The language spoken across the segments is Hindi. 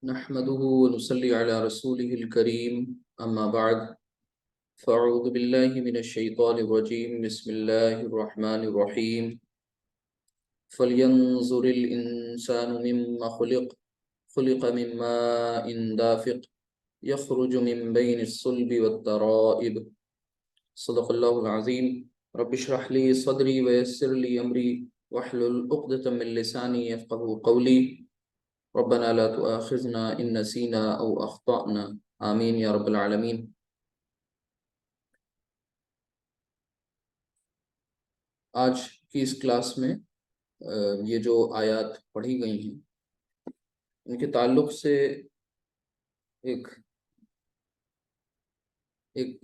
नहमदुहु व नुसल्ली अला रसूलिहिल करीम अम्मा बअद फ़अऊज़ु बिल्लाहि मिनश शैतानिर रजीम बिस्मिल्लाहिर रहमानिर रहीम फ़लयंज़ुरिल इंसानु मिम्मा खुलिक़ मिन माइन दाफ़िक़ यख़रुजु मिन बैनिस सुल्बि वत-तराइब सदक़ल्लाहुल अज़ीम रब्बि इश्रह ली सदरी व यस्सिर ली अमरी वहलुल उक़दतम मिन लिसानी यफ़क़हू क़ौली रब्बना ला तुआखिज़ना इन नसीना औ अख़्ताअना आमीन या रब्बल आलमीन। आज की इस क्लास में ये जो आयत पढ़ी गई हैं इनके ताल्लुक़ से एक एक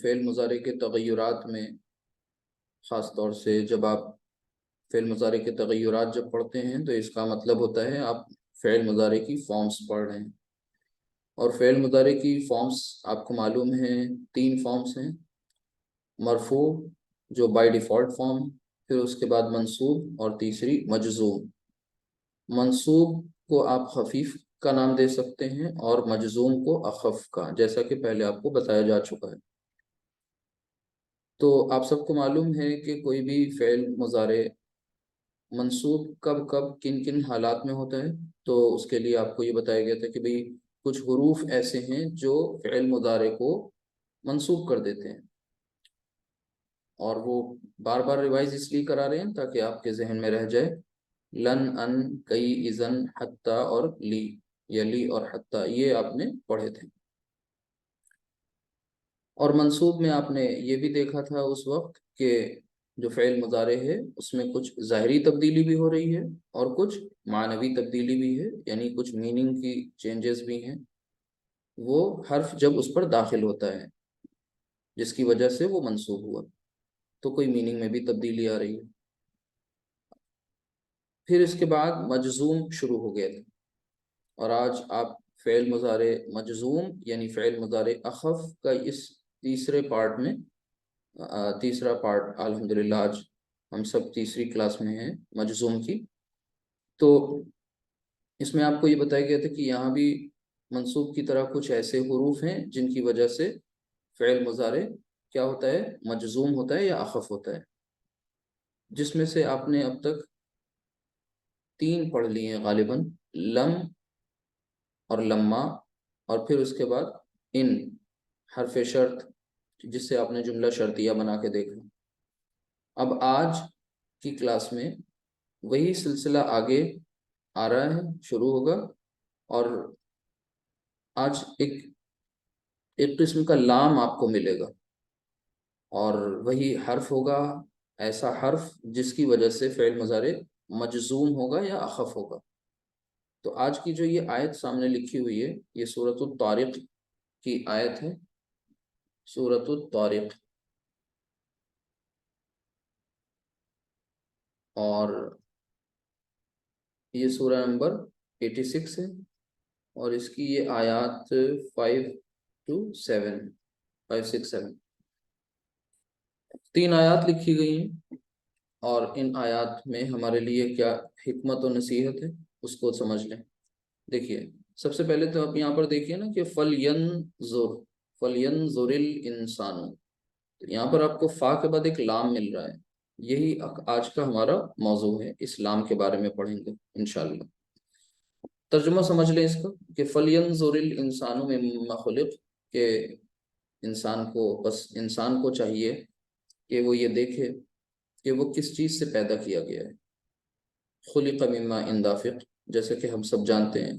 फ़ेल मुज़ारे के तग़य्युरात में, ख़ास तौर से जब आप फ़ेल मुज़ारे के तग़य्युरात जब पढ़ते हैं तो इसका मतलब होता है आप फ़ेल मुज़ारे की फ़ॉर्म्स पढ़ रहे हैं। और फ़ेल मुज़ारे की फ़ॉर्म्स आपको मालूम है, 3 फ़ॉर्म्स हैं। मरफू जो बाय डिफ़ॉल्ट फॉर्म, फिर उसके बाद मंसूब और तीसरी मजज़ूम। मंसूब को आप खफीफ का नाम दे सकते हैं और मजज़ूम को अखफ का, जैसा कि पहले आपको बताया जा चुका है। तो आप सबको मालूम है कि कोई भी फ़ेल मुज़ारे मंसूब कब कब किन किन हालात में होता है। तो उसके लिए आपको ये बताया गया था कि भाई कुछ हुरूफ ऐसे हैं जो फ़ेल मुज़ारे को मंसूब कर देते हैं, और वो बार बार रिवाइज इसलिए करा रहे हैं ताकि आपके जहन में रह जाए। लन, अन, कई, इज़न, हत्ता और ली, या ली और हत्ता, ये आपने पढ़े थे। और मंसूब में आपने ये भी देखा था उस वक्त कि जो फ़ेल मुज़ारे है उसमें कुछ ज़ाहिरी तब्दीली भी हो रही है और कुछ मानवी तब्दीली भी है, यानी कुछ मीनिंग की चेंजेस भी हैं। वो हर्फ जब उस पर दाखिल होता है जिसकी वजह से वो मंसूब हुआ, तो कोई मीनिंग में भी तब्दीली आ रही है। फिर इसके बाद मजज़ूम शुरू हो गया था, और आज आप फ़ेल मुज़ारे मजज़ूम यानी फ़ेल मुज़ारे अखफ़ का इस तीसरे पार्ट में, तीसरा पार्ट अल्हम्दुलिल्लाह आज हम सब तीसरी क्लास में हैं मजज़ूम की। तो इसमें आपको ये बताया गया था कि यहाँ भी मंसूब की तरह कुछ ऐसे हुरूफ हैं जिनकी वजह से फ़ेल मुज़ारे क्या होता है, मजज़ूम होता है या अखफ़ होता है, जिसमें से आपने अब तक 3 पढ़ लिए हैं गालिबन। लम और लम्मा, और फिर उसके बाद इन हरफ शर्त, जिससे आपने जुमला शर्तिया बना के देखा। अब आज की क्लास में वही सिलसिला आगे आ रहा है, शुरू होगा। और आज एक एक किस्म का लाम आपको मिलेगा, और वही हर्फ होगा, ऐसा हर्फ जिसकी वजह से फ़ेल मुज़ारे मजज़ूम होगा या अखफ़ होगा। तो आज की जो ये आयत सामने लिखी हुई है, ये सूरतुत तारिक़ की आयत है। सूरतुत तारिक़, और ये सूरा नंबर 86 है, और इसकी ये आयत 5 to 7, 5, 6, 7 3 आयत लिखी गई हैं। और इन आयत में हमारे लिए क्या हिकमत और नसीहत है उसको समझ लें। देखिए, सबसे पहले तो आप यहाँ पर देखिए ना कि फलयंजुरिल इंसानु, तो यहाँ पर आपको फ़ा के बाद एक लाम मिल रहा है। यही आज का हमारा मौजू है, इस लाम के बारे में पढ़ेंगे इंशाअल्लाह। तर्जुमा समझ लें इसका कि फलयंजुरिल इंसानु मिम्मा खुलिक़, के इंसान को, बस इंसान को चाहिए कि वो ये देखे कि वो किस चीज़ से पैदा किया गया है। खुलिक़ मिम्मा इन दाफ़िक़, जैसे कि हम सब जानते हैं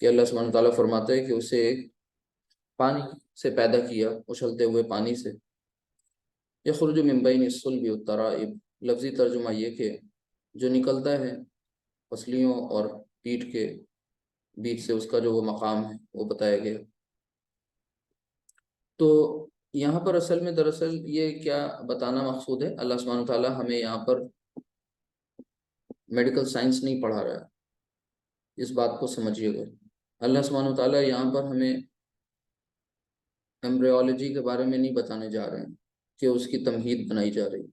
कि अल्लाह सुब्हानहू तआला फरमाता है कि उसे एक पानी से पैदा किया, उछलते हुए पानी से। यख़रुजु मिन बैनि सुल्बि वत-तराइब, लफ्ज़ी तर्जुमा ये कि जो निकलता है पसलियों और पीठ के बीच से, उसका जो वो मकाम है वो बताया गया। तो यहाँ पर असल में दरअसल ये क्या बताना मकसूद है, अल्लाह सुब्हानहू तआला हमें यहाँ पर मेडिकल साइंस नहीं पढ़ा रहा है, इस बात को समझिएगा। अल्लाह सुब्हानहू तआला यहाँ पर हमें एम्ब्रियोलॉजी के बारे में नहीं बताने जा रहे हैं कि उसकी तमहीद बनाई जा रही।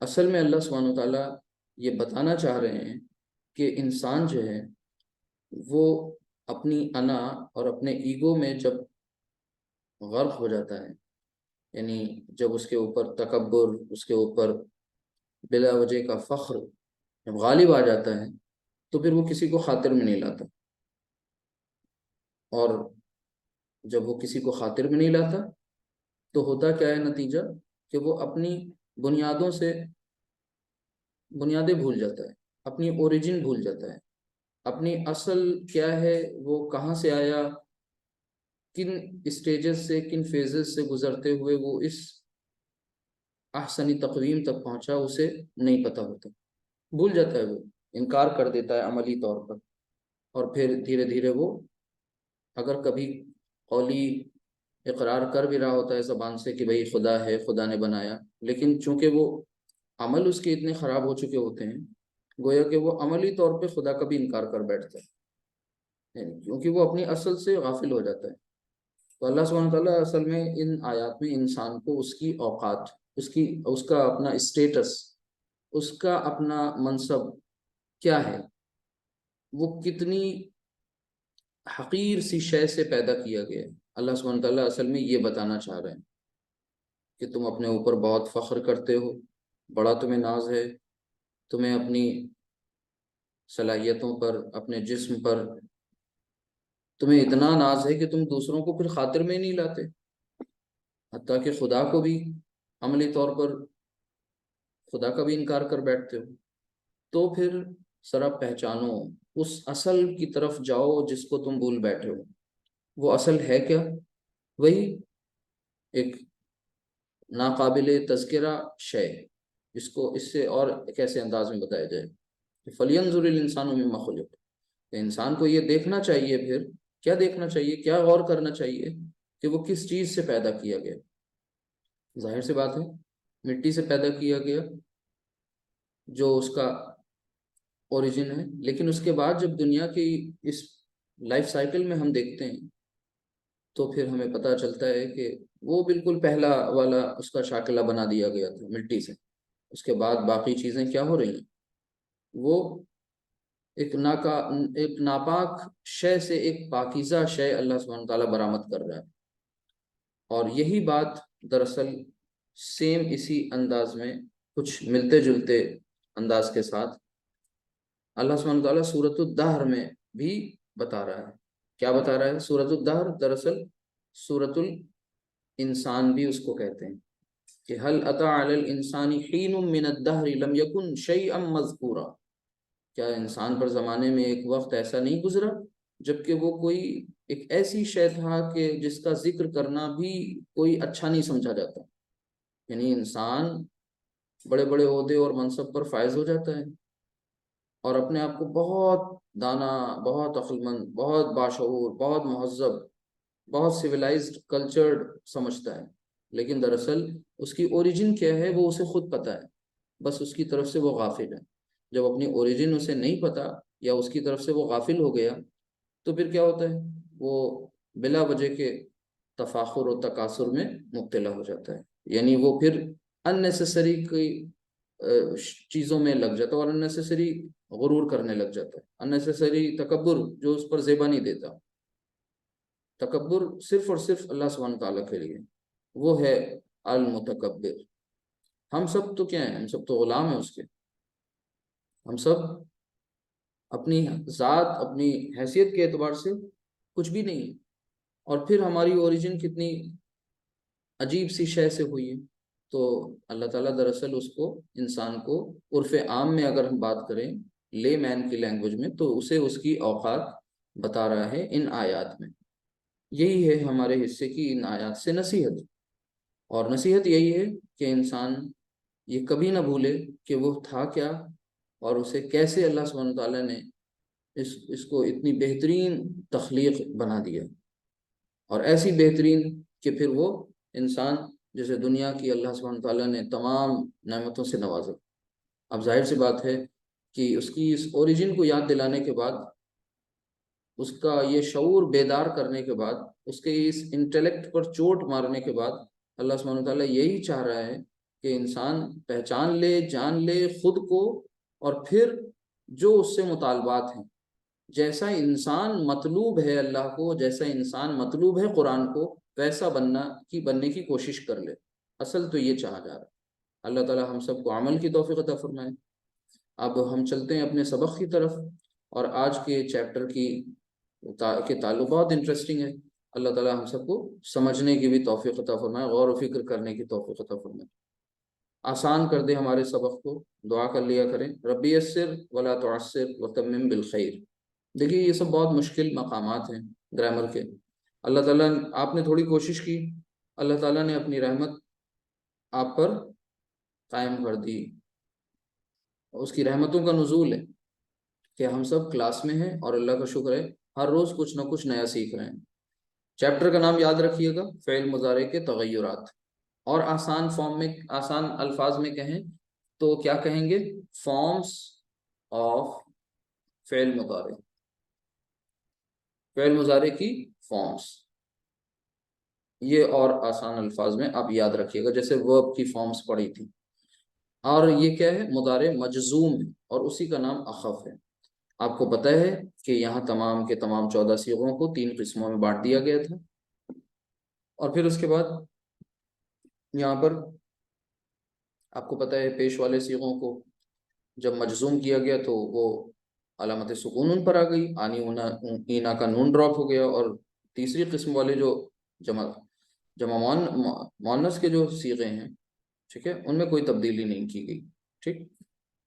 असल में अल्लाह सुब्हानहू तआला ये बताना चाह रहे हैं कि इंसान जो है वो अपनी अना और अपने ईगो में जब गर्क हो जाता है, यानी जब उसके ऊपर तकब्बुर, उसके ऊपर बिला वजह का फख्र जब गालिब आ जाता है, तो फिर वो किसी को खातिर में नहीं लाता। और जब वो किसी को खातिर में नहीं लाता, तो होता क्या है नतीजा, कि वो अपनी बुनियादों से बुनियादें भूल जाता है, अपनी ओरिजिन भूल जाता है, अपनी असल क्या है, वो कहाँ से आया, किन स्टेजेस से, किन फेजेस से गुजरते हुए वो इस अहसनी तकवीम तक पहुंचा, उसे नहीं पता होता, भूल जाता है, वो इनकार कर देता है अमली तौर पर। और फिर धीरे धीरे वो, अगर कभी कौली इकरार कर भी रहा होता है ज़बान से कि भाई खुदा है, खुदा ने बनाया, लेकिन चूंकि वो अमल उसके इतने ख़राब हो चुके होते हैं, गोया कि वो अमली तौर पे खुदा का भी इनकार कर बैठता है, क्योंकि वो अपनी असल से गाफिल हो जाता है। तो अल्लाह सुब्हानहू व तआला असल में इन आयत में इंसान को उसकी औकात, उसकी उसका अपना स्टेटस, उसका अपना मनसब क्या है, वो कितनी हकीर सी शय से पैदा किया गया है, अल्लाह सुब्हानहू व तआला असल में ये बताना चाह रहे हैं कि तुम अपने ऊपर बहुत फख्र करते हो, बड़ा तुम्हें नाज है, तुम्हें अपनी सलाहियतों पर, अपने जिस्म पर तुम्हें इतना नाज है कि तुम दूसरों को फिर खातिर में ही नहीं लाते, हत्ता कि खुदा को भी अमली तौर पर खुदा का भी इनकार कर बैठते हो। तो फिर जरा पहचानो, उस असल की तरफ जाओ जिसको तुम भूल बैठे हो। वो असल है क्या? वही एक नाकाबिले तज़किरा शय, इसको इससे और कैसे अंदाज में बताया जाए, फलियंजुरिल इंसानु मिम्मा खुलिक, तो इंसान को ये देखना चाहिए, फिर क्या देखना चाहिए, क्या गौर करना चाहिए कि वो किस चीज़ से पैदा किया गया। जाहिर सी बात है, मिट्टी से पैदा किया गया, जो उसका ओरिजिन है। लेकिन उसके बाद जब दुनिया की इस लाइफ साइकिल में हम देखते हैं, तो फिर हमें पता चलता है कि वो बिल्कुल पहला वाला उसका शाकिला बना दिया गया था मिट्टी से। उसके बाद बाकी चीज़ें क्या हो रही हैं, वो एक नापाक शय से एक पाकीज़ा शय अल्लाह सुब्हानहू व तआला बरामद कर रहा है। और यही बात दरअसल सेम इसी अंदाज में, कुछ मिलते जुलते अंदाज के साथ अल्लाह सुब्हानहू व तआला सूरतुद दहर में भी बता रहा है। क्या बता रहा है? सूरतुद दहर दरअसल सूरतुल इंसान भी उसको कहते हैं, कि हल अता अलल इंसानी हीनुम मिनद दहरि लम यकुन शैअम मज़कूरा, क्या इंसान पर ज़माने में एक वक्त ऐसा नहीं गुजरा जबकि वो कोई एक ऐसी शय था कि जिसका जिक्र करना भी कोई अच्छा नहीं समझा जाता। यानी इंसान बड़े बड़े ओहदे और मनसब पर फायज हो जाता है, और अपने आप को बहुत दाना, बहुत अक्लमंद, बहुत बाशऊर, बहुत महज़्ज़ब, बहुत सिविलाइज्ड, कल्चर्ड समझता है। लेकिन दरअसल उसकी ओरिजिन क्या है वो उसे खुद पता है, बस उसकी तरफ से वो गाफिल है। जब अपनी ओरिजिन उसे नहीं पता, या उसकी तरफ से वो गाफिल हो गया, तो फिर क्या होता है, वो बिला वजह के तफाखुर और तकासुर में मुब्तला हो जाता है। यानी वो फिर अननेसेसरी कोई चीज़ों में लग जाता है, और अननेसेसरी गुरूर करने लग जाता है, अननेसेसरी तकब्बुर जो उस पर जेबा नहीं देता। तकब्बुर सिर्फ और सिर्फ अल्लाह सुब्हानहू तआला के लिए, वो है अल मुतकब्बिर। हम सब तो क्या है, हम सब तो गुलाम है उसके। हम सब अपनी ज़ात, अपनी हैसियत के एतबार से कुछ भी नहीं है, और फिर हमारी ओरिजिन कितनी अजीब सी शय से हुई है। तो अल्लाह ताला दरअसल उसको, इंसान को, उर्फ़ आम में अगर हम बात करें, ले मैन की लैंग्वेज में, तो उसे उसकी औकात बता रहा है इन आयात में। यही है हमारे हिस्से की इन आयात से नसीहत। और नसीहत यही है कि इंसान ये कभी ना भूले कि वो था क्या, और उसे कैसे अल्लाह सुब्हानहू व तआला ने इसको इतनी बेहतरीन तख्लीक बना दिया, और ऐसी बेहतरीन कि फिर वो इंसान जैसे दुनिया की अल्लाह सुब्हानहू व तआला ने तमाम नेमतों से नवाजा। अब जाहिर सी बात है कि उसकी इस ओरिजिन को याद दिलाने के बाद, उसका ये शऊर बेदार करने के बाद, उसके इस इंटेलेक्ट पर चोट मारने के बाद, अल्लाह सुब्हानहू व तआला यही चाह रहा है कि इंसान पहचान ले, जान ले खुद को, और फिर जो उससे मुतालबात हैं, जैसा इंसान मतलूब है अल्लाह को, जैसा इंसान मतलूब है कुरान को, वैसा बनने की कोशिश कर ले। असल तो ये चाहा जा रहा है। अल्लाह ताला हम सबको अमल की तौफीक अता फरमाए। अब हम चलते हैं अपने सबक की तरफ, और आज के चैप्टर के ताल्लुक बहुत इंटरेस्टिंग है। अल्लाह ताला हम सबको समझने की भी तौफीक अता फरमाए, गौर व फिक्र करने की तौफीक अता फरमाए, आसान कर दे हमारे सबक को। दुआ कर लिया करें, रब्बी यस्सिर वला तुअस्सिर व तम्मिम बिल खैर। देखिए ये सब बहुत मुश्किल मकामात हैं ग्रामर के। अल्लाह ताला, आपने थोड़ी कोशिश की, अल्लाह ताला ने अपनी रहमत आप पर कायम कर दी। उसकी रहमतों का नुज़ूल है कि हम सब क्लास में हैं, और अल्लाह का शुक्र है हर रोज़ कुछ ना कुछ नया सीख रहे हैं। चैप्टर का नाम याद रखिएगा, फ़ेल मुज़ारे के तगय्युरात। और आसान फॉर्म में, आसान अल्फाज में कहें तो क्या कहेंगे? फॉर्म्स ऑफ फ़ेल मुज़ारे, फ़ेल मुज़ारे की फॉर्म्स। ये और आसान अल्फाज में आप याद रखिएगा, जैसे वर्ब की फॉर्म्स पढ़ी थी। और ये क्या है? मुदारे मजजूम है, और उसी का नाम अखफ है। आपको पता है कि यहाँ तमाम के तमाम 14 सीगों को 3 किस्मों में बांट दिया गया था। और फिर उसके बाद यहाँ पर आपको पता है पेश वाले सीगों को जब मजजूम किया गया तो वो अलामत सुकून उन पर आ गई, आनी ऊना ईना का नून ड्रॉप हो गया। और तीसरी किस्म वाले जो जमा जमा मुअन्नस के जो सीगे हैं, ठीक है, उनमें कोई तब्दीली नहीं की गई। ठीक,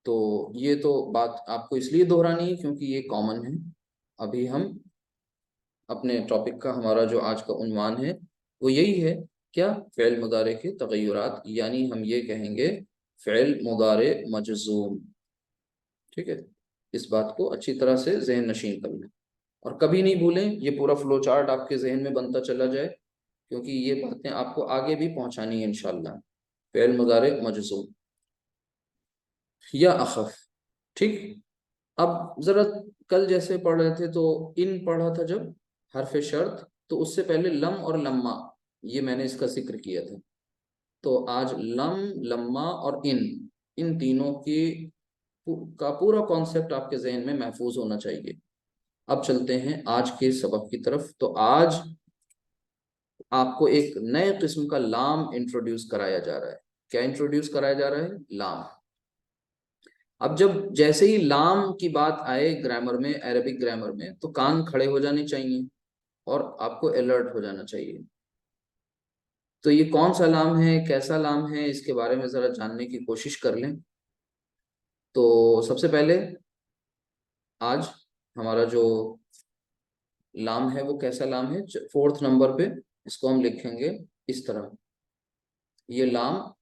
तो ये तो बात आपको इसलिए दोहरानी है क्योंकि ये कॉमन है। अभी हम अपने टॉपिक का, हमारा जो आज का उन्वान है वो यही है, क्या? फ़ेल मुदारे के तगय्युरात, यानी हम ये कहेंगे फ़ेल मुदारे मजज़ूम। ठीक है, इस बात को अच्छी तरह से जहन नशीन कर लें, और कभी नहीं भूलें ये पूरा फ्लो चार्ट आपके जहन में बनता चला जाए, क्योंकि ये बातें आपको आगे भी पहुंचानी है इंशाल्लाह। फ़ेल मुदारे मजज़ूम या अखफ। ठीक, अब जरा कल जैसे पढ़ रहे थे तो इन पढ़ा था जब हरफ शर्त, तो उससे पहले लम और लम्मा, ये मैंने इसका जिक्र किया था। तो आज लम, लम्मा और इन तीनों की का पूरा कॉन्सेप्ट आपके जहन में महफूज होना चाहिए। अब चलते हैं आज के सबक की तरफ। तो आज आपको एक नए किस्म का लाम इंट्रोड्यूस कराया जा रहा है। क्या इंट्रोड्यूस कराया जा रहा है? लाम। अब जब जैसे ही लाम की बात आए ग्रामर में, अरबिक ग्रामर में, तो कान खड़े हो जाने चाहिए और आपको अलर्ट हो जाना चाहिए। तो ये कौन सा लाम है, कैसा लाम है, इसके बारे में जरा जानने की कोशिश कर लें। तो सबसे पहले आज हमारा जो लाम है वो कैसा लाम है? 4th नंबर पे इसको हम लिखेंगे इस तरह। ये लाम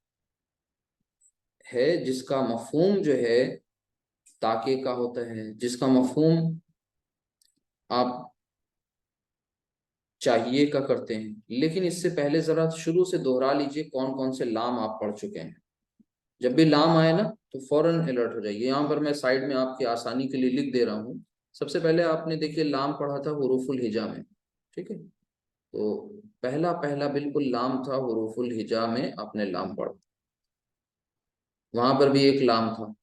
है जिसका मफहूम जो है ताके का होता है, जिसका मफहूम आप चाहिए का करते हैं। लेकिन इससे पहले जरा शुरू से दोहरा लीजिए कौन कौन से लाम आप पढ़ चुके हैं। जब भी लाम आए ना तो फौरन अलर्ट हो जाइए। यहाँ पर मैं साइड में आपकी आसानी के लिए लिख दे रहा हूँ। सबसे पहले आपने देखिए लाम पढ़ा था हुरूफुल हिजा में, ठीक है? तो पहला पहला बिल्कुल लाम था हुरूफुल हिजा में, आपने लाम पढ़ा। वहां पर भी एक लाम था,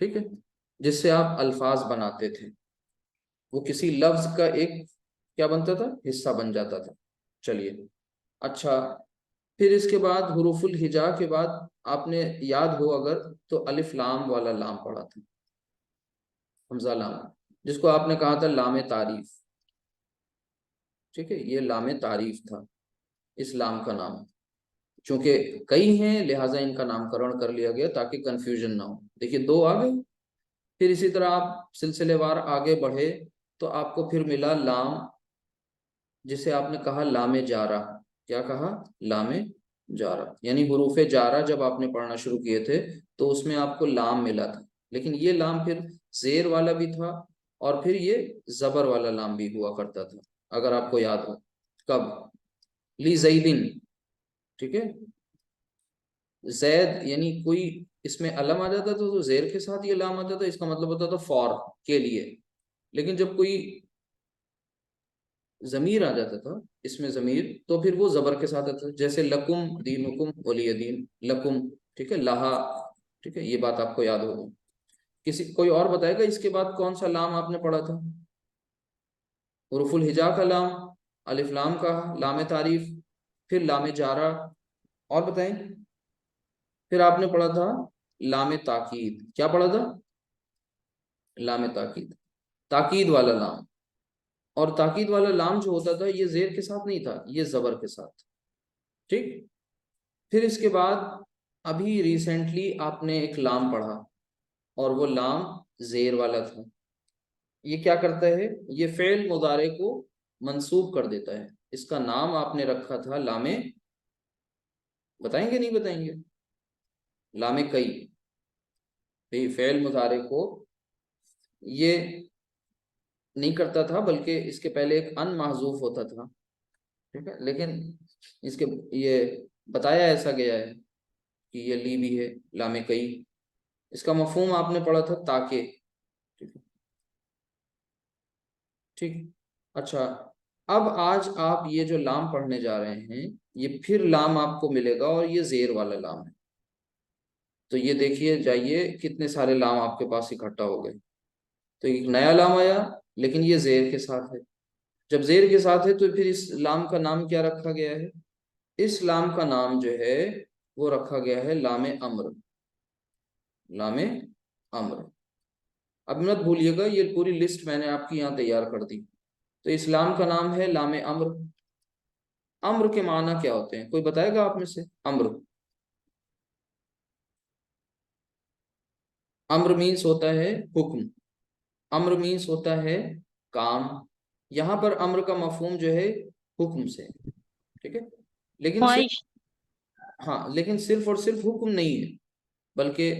ठीक है, जिससे आप अल्फाज बनाते थे। वो किसी लफ्ज का एक क्या बनता था? हिस्सा बन जाता था। चलिए, अच्छा, फिर इसके बाद हुरूफुल हिजा के बाद आपने याद हो अगर तो अलिफ लाम वाला लाम पढ़ा था, हमजा लाम, जिसको आपने कहा था लाम तारीफ। ठीक है, ये लाम तारीफ था इस लाम का नाम। चूंकि कई हैं लिहाजा इनका नामकरण कर लिया गया ताकि कंफ्यूजन ना हो। देखिए 2 आ गए। फिर इसी तरह आप सिलसिलेवार आगे बढ़े तो आपको फिर मिला लाम, जिसे आपने कहा लामे जारा। क्या कहा? लामे जारा, यानी हुरूफे जारा जब आपने पढ़ना शुरू किए थे तो उसमें आपको लाम मिला था। लेकिन ये लाम फिर जेर वाला भी था, और फिर ये जबर वाला लाम भी हुआ करता था, अगर आपको याद हो। कब? ली जैदिन, ठीक है, जैद यानी कोई इसमें अलम आ जाता था तो जेर के साथ ये लाम आता था, इसका मतलब होता था फॉर, के लिए। लेकिन जब कोई जमीर आ जाता था इसमें जमीर, तो फिर वो जबर के साथ आता था। जैसे लकुम दीनुकुम वलिय दीन, लकुम, ठीक है, लहा, ठीक है, ये बात आपको याद होगी। किसी कोई और बताएगा इसके बाद कौन सा लाम आपने पढ़ा था? हुरूफुल हिजा का लाम, अलिफ लाम का, लाम तारीफ, फिर लाम जारा, और बताएं। फिर आपने पढ़ा था लाम ताकीद। क्या पढ़ा था? लाम ताकीद, ताकीद वाला लाम। और ताकीद वाला लाम जो होता था ये जेर के साथ नहीं था, ये जबर के साथ। ठीक। फिर इसके बाद अभी रिसेंटली आपने एक लाम पढ़ा और वो लाम जेर वाला था। ये क्या करता है? ये फेल मुदारे को मंसूब कर देता है। इसका नाम आपने रखा था लामे, बताएंगे नहीं बताएंगे? लामे कई। भाई फेल मुदारे को ये नहीं करता था, बल्कि इसके पहले एक अन महजूफ होता था। ठीक है, लेकिन इसके ये बताया ऐसा गया है कि ये ली भी है, लामे कई। इसका मफहूम आपने पढ़ा था ताके। ठीक है, ठीक। अच्छा, अब आज आप ये जो लाम पढ़ने जा रहे हैं, ये फिर लाम आपको मिलेगा और ये जेर वाला लाम है। तो ये देखिए जाइए कितने सारे लाम आपके पास इकट्ठा हो गए। तो एक नया लाम आया, लेकिन ये जेर के साथ है। जब जेर के साथ है तो फिर इस लाम का नाम क्या रखा गया है? इस लाम का नाम जो है वो रखा गया है लामे अम्र। लामे अम्र। अब मत भूलिएगा, ये पूरी लिस्ट मैंने आपकी यहाँ तैयार कर दी। तो इस्लाम का नाम है लामे अम्र। अम्र के माना क्या होते हैं, कोई बताएगा आप में से? अम्र, अम्र मीन्स होता है हुक्म। अम्र मीन्स होता है काम। यहाँ पर अम्र का मफहूम जो है हुक्म से। ठीक है, लेकिन सिर्फ, ख्वाहिश। हाँ, लेकिन सिर्फ और सिर्फ हुक्म नहीं है, बल्कि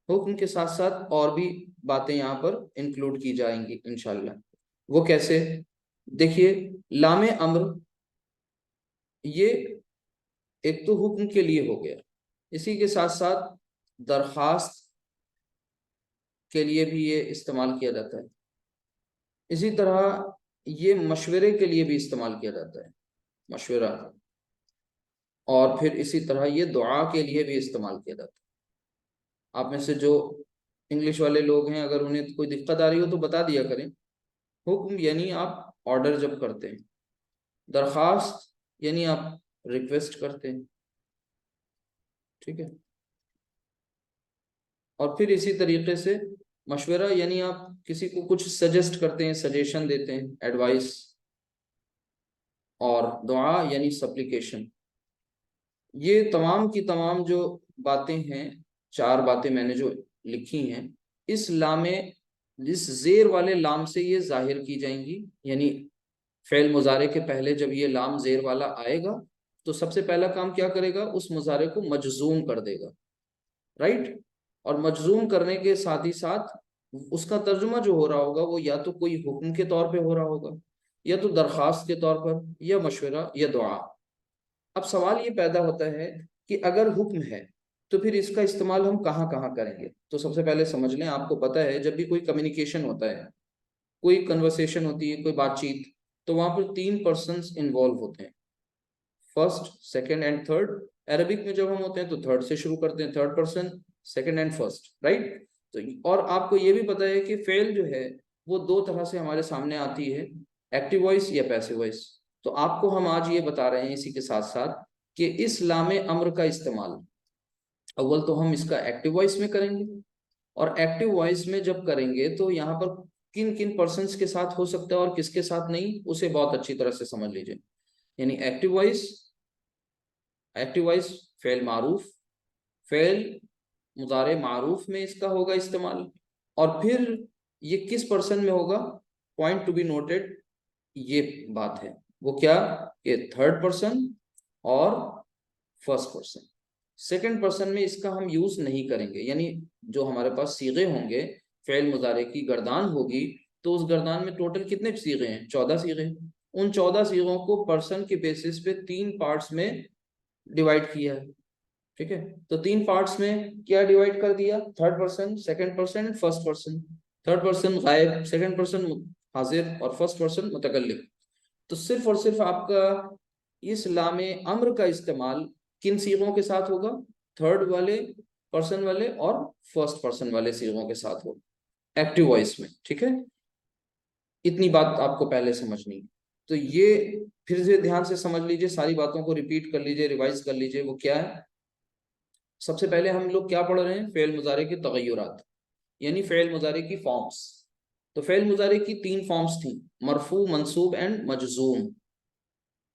हुक्म के साथ साथ और भी बातें यहाँ पर इंक्लूड की जाएंगी इंशाल्लाह। वो कैसे? देखिए, लामे अम्र ये एक तो हुक्म के लिए हो गया, इसी के साथ साथ दरखास्त के लिए भी ये इस्तेमाल किया जाता है। इसी तरह ये मशवरे के लिए भी इस्तेमाल किया जाता है, मशवरा। और फिर इसी तरह ये दुआ के लिए भी इस्तेमाल किया जाता है। आप में से जो इंग्लिश वाले लोग हैं, अगर उन्हें कोई दिक्कत आ रही हो तो बता दिया करें। हुक्म यानी आप ऑर्डर जब करते हैं, दरखास्त यानी आप रिक्वेस्ट करते हैं। ठीक है, और फिर इसी तरीके से मशवरा यानी आप किसी को कुछ सजेस्ट करते हैं, सजेशन देते हैं, एडवाइस। और दुआ यानी सप्लिकेशन। ये तमाम की तमाम जो बातें हैं, चार बातें मैंने जो लिखी हैं, इस लामे, इस जेर वाले लाम से ये जाहिर की जाएंगी। यानी फेल मुजारे के पहले जब ये लाम जेर वाला आएगा तो सबसे पहला काम क्या करेगा? उस मुजारे को मजजूम कर देगा। राइट। और मजजूम करने के साथ ही साथ उसका तर्जुमा जो हो रहा होगा वो या तो कोई हुक्म के तौर पे हो रहा होगा, या तो दरखास्त के तौर पर, या मशवरा, या दुआ। अब सवाल ये पैदा होता है कि अगर हुक्म है तो फिर इसका इस्तेमाल हम कहाँ कहाँ करेंगे? तो सबसे पहले समझ लें, आपको पता है जब भी कोई कम्युनिकेशन होता है, कोई कन्वर्सेशन होती है, कोई बातचीत, तो वहां पर तीन पर्सन्स इन्वॉल्व होते हैं, first, second and third. Arabic में जब हम होते हैं तो थर्ड से शुरू करते हैं, third person, second and first. Right. तो और आपको ये भी पता है कि फेल जो है वो दो तरह से हमारे सामने आती है, एक्टिव वॉइस या पैसिव वॉइस। तो आपको हम आज ये बता रहे हैं इसी के साथ साथ कि इस लामे अम्र का इस्तेमाल अव्वल तो हम इसका एक्टिव वॉइस में करेंगे, और एक्टिव वॉइस में जब करेंगे तो यहाँ पर किन किन पर्सन्स के साथ हो सकता है और किसके साथ नहीं, उसे बहुत अच्छी तरह से समझ लीजिए। यानी एक्टिव वॉइस, एक्टिव वॉइस फेल मारूफ, फेल मुजारे मारूफ में इसका होगा इस्तेमाल। और फिर ये किस पर्सन में होगा? पॉइंट टू बी नोटेड, ये बात है वो क्या, कि थर्ड पर्सन और फर्स्ट पर्सन। सेकंड पर्सन में इसका हम यूज नहीं करेंगे। यानी जो हमारे पास सीगे होंगे, फेल मुजारे की गर्दान होगी, तो उस गर्दान में टोटल कितने सीगे हैं? 14 सीगे। उन 14 सीगों को पर्सन के बेसिस पे तीन पार्ट्स में डिवाइड किया है। ठीक है, तो तीन पार्ट्स में क्या डिवाइड कर दिया? Third person, second person and first person. Third person गायब, सेकंड पर्सन हाजिर, और फर्स्ट पर्सन मुतकल्लिम। तो सिर्फ और सिर्फ आपका इस लामे अम्र का इस्तेमाल किन सीगों के साथ होगा? थर्ड वाले पर्सन वाले और फर्स्ट पर्सन वाले सीगों के साथ होगा, एक्टिव वॉइस में। ठीक है, इतनी बात आपको पहले समझनी है। तो ये फिर से ध्यान से समझ लीजिए, सारी बातों को रिपीट कर लीजिए, रिवाइज कर लीजिए। वो क्या है? सबसे पहले हम लोग क्या पढ़ रहे हैं? फेल मुजारे के तगय्युरात, यानी फेल मुजारे की फॉर्म्स। तो फेल मुजारे की 3 फॉर्म्स थी, मरफू, मंसूब एंड मजजूम।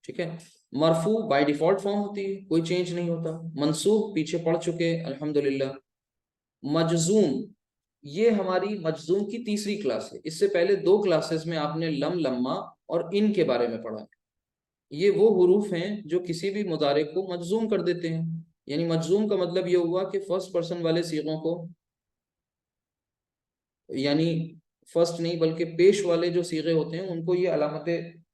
ठीक है, मरफू बाय डिफॉल्ट फॉर्म होती है, कोई चेंज नहीं होता। मंसूब पीछे पढ़ चुके अल्हम्दुलिल्लाह। मजजूम, ये हमारी मजजूम की तीसरी क्लास है। इससे पहले 2 क्लासेस में आपने लम, लम्मा और इन के बारे में पढ़ा। ये वो हुरूफ हैं जो किसी भी मुदारे को मजजूम कर देते हैं। यानी मजजूम का मतलब ये हुआ कि फर्स्ट पर्सन वाले सीगों को, यानी फर्स्ट नहीं बल्कि पेश वाले जो सीगे होते हैं उनको ये अलामत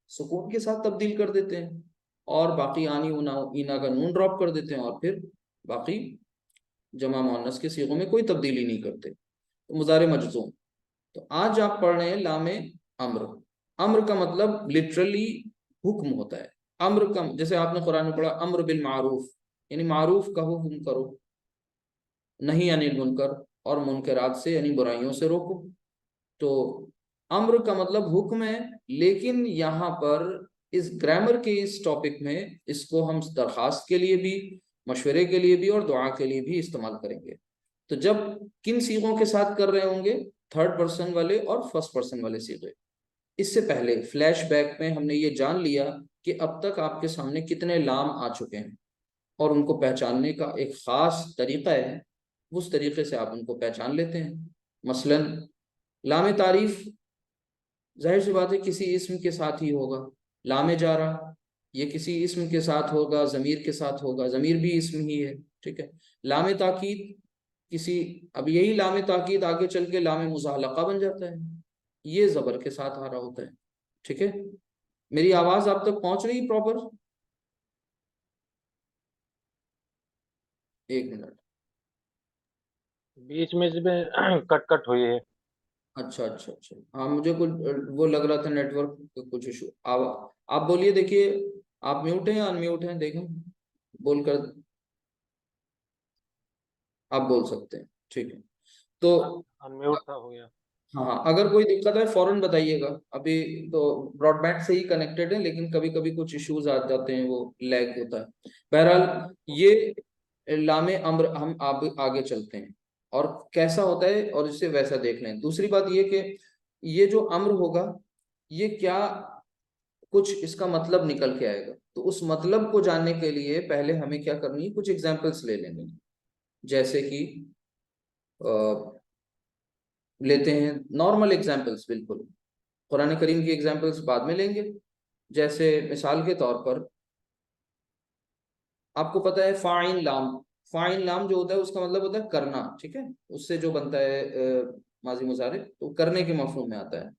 सुकून के साथ तब्दील कर देते हैं, और बाकी आनी उना ईना का नून ड्रॉप कर देते हैं, और फिर बाकी जमा मुअन्नस के सीगों में कोई तब्दीली नहीं करते। तो मुजारे मजजूम। तो आज आप पढ़ रहे हैं लामे अम्र। अम्र का मतलब लिटरली हुक्म होता है। अम्र का, जैसे आपने कुरान में पढ़ा अम्र बिल मारूफ, यानी मारूफ का हुक्म करो, नहीं अनिल मुनकर, और मुनकरात से यानी बुराइयों से रोको। तो अम्र का मतलब हुक्म है, लेकिन यहाँ पर इस ग्रामर के इस टॉपिक में इसको हम दरखास्त के लिए भी, मशवरे के लिए भी और दुआ के लिए भी इस्तेमाल करेंगे। तो जब किन सीगों के साथ कर रहे होंगे? थर्ड पर्सन वाले और फर्स्ट पर्सन वाले सीगे। इससे पहले फ्लैशबैक में हमने ये जान लिया कि अब तक आपके सामने कितने लाम आ चुके हैं, और उनको पहचानने का एक खास तरीका है। उस तरीके से आप उनको पहचान लेते हैं। मसलन लाम तारीफ, जाहिर सी बात है किसी इस्म के साथ ही होगा। लामे जारा, ये किसी इस्म के साथ होगा, जमीर के साथ होगा, जमीर भी इस्म ही है। ठीक है। लामे ताकीद, किसी, अब यही लामे ताकीद आगे चल के लामे मुज़ाहलका बन जाता है, ये जबर के साथ आ रहा होता है। ठीक है, मेरी आवाज आप तक पहुंच रही प्रॉपर? एक मिनट। बीच में इसमें कट कट हुई है। अच्छा अच्छा अच्छा, हाँ मुझे कुछ वो लग रहा था, नेटवर्क कुछ इशू। आप बोलिए, देखिए आप म्यूट हैं या अनम्यूट हैं, देखें बोलकर। आप बोल सकते हैं, ठीक है। तो अनम्यूट था, हो गया। हाँ हाँ, अगर कोई दिक्कत है फौरन बताइएगा। अभी तो ब्रॉडबैंड से ही कनेक्टेड है, लेकिन कभी कभी कुछ इश्यूज आ जाते हैं, वो लैग होता है। बहरहाल ये लामे अम्र, हम आगे चलते हैं और कैसा होता है और इसे वैसा देख लें। दूसरी बात ये कि ये जो अम्र होगा, ये क्या कुछ इसका मतलब निकल के आएगा। तो उस मतलब को जानने के लिए पहले हमें क्या करनी है, कुछ एग्जाम्पल्स ले लेंगे। जैसे कि लेते हैं नॉर्मल एग्जाम्पल्स, बिल्कुल कुरान करीम की एग्जाम्पल्स बाद में लेंगे। जैसे मिसाल के तौर पर आपको पता है फाइन लाम, फाइन लाम जो होता है उसका मतलब होता है करना। ठीक है, उससे जो बनता है माजी मुजारे, तो करने के मफहूम में आता है।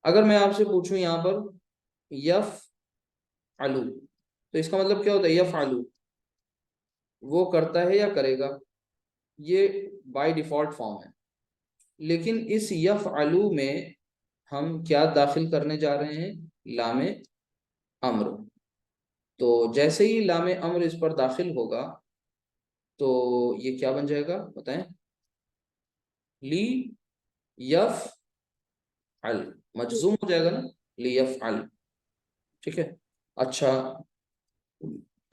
अगर मैं आपसे पूछूं यहाँ पर यफ आलू, तो इसका मतलब क्या होता है? यफ आलू, वो करता है या करेगा, ये बाय डिफॉल्ट फॉर्म है। लेकिन इस यफ आलू में हम क्या दाखिल करने जा रहे हैं? लामे अम्र। तो जैसे ही लामे अम्र इस पर दाखिल होगा, तो ये क्या बन जाएगा बताएं? ली यफ अल, मजजूम हो जाएगा ना, ली यफ अल। ठीक है। अच्छा,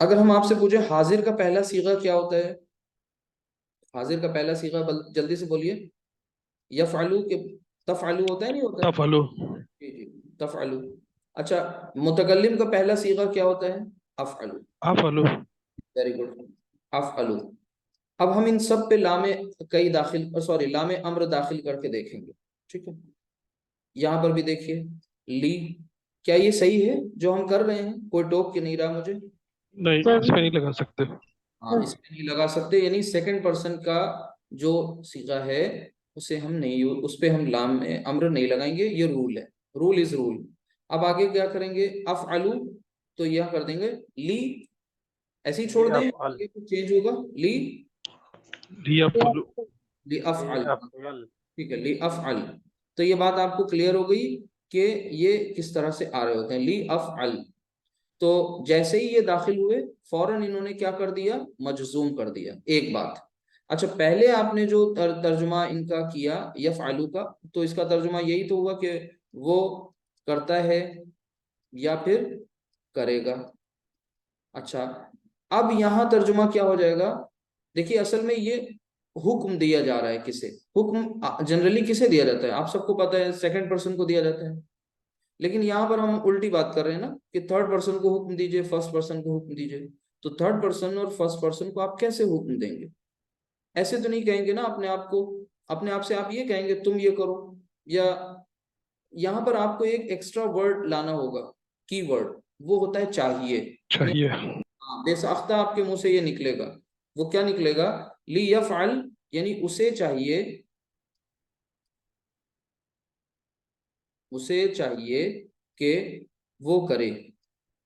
अगर हम आपसे पूछे हाजिर का पहला सीगा क्या होता है? हाजिर का पहला सीगा जल्दी से बोलिए। यफअलु के तफअलु होता है, नहीं होता है? तफअलु। जी जी, तफअलु। अच्छा, मुतकल्लिम का पहला सीगा क्या होता है? अफअलु। अफअलु। वेरी गुड, अफअलु। अब हम इन सब पे लामे कई दाखिल, सॉरी लामे अम्र दाखिल करके देखेंगे। ठीक है, यहाँ पर भी देखिए ली, क्या ये सही है जो हम कर रहे हैं? कोई टोक के नहीं रहा मुझे? नहीं, इस पे नहीं लगा सकते। हाँ, इसमें नहीं लगा सकते, यानी सेकंड पर्सन का जो सीगा है उसे हम नहीं, उस पे हम लाम में अम्र नहीं लगाएंगे। ये रूल है, रूल इज रूल। अब आगे क्या करेंगे? अफअलु, तो यह कर देंगे ली, ऐसे ही ली छोड़ दें, अफअल। आगे कुछ चेंज होगा? ली, ली अफअलु। ली ली अफअल। अफअल। ठीक है, ली अफअल। तो ये बात आपको क्लियर हो गई कि ये किस तरह से आ रहे होते हैं, ली अफअल। तो जैसे ही ये दाखिल हुए, फौरन इन्होंने क्या कर दिया? मजजूम कर दिया। एक बात, अच्छा, पहले आपने जो तर्जुमा इनका किया यफ़अलु का, तो इसका तर्जुमा यही तो हुआ कि वो करता है या फिर करेगा। अच्छा, अब यहाँ तर्जुमा क्या हो जाएगा? देखिए, असल में ये हुक्म दिया जा रहा है किसे? हुक्म जनरली किसे दिया जाता है? आप सबको पता है, सेकंड पर्सन को दिया जाता है। लेकिन यहाँ पर हम उल्टी बात कर रहे हैं ना, कि थर्ड पर्सन को हुक्म दीजिए, फर्स्ट पर्सन को हुक्म दीजिए। तो थर्ड पर्सन और फर्स्ट पर्सन को आप कैसे हुक्म देंगे? ऐसे तो नहीं कहेंगे ना अपने आप को। अपने आप से आप ये कहेंगे तुम ये करो, या यहाँ पर आपको एक एक्स्ट्रा वर्ड लाना होगा, की वर्ड, वो होता है चाहिए। यानी चाहिए। बेसाख्ता आपके मुंह से ये निकलेगा। वो क्या निकलेगा? ली यफ़अल, यानी उसे चाहिए, उसे चाहिए कि वो करे।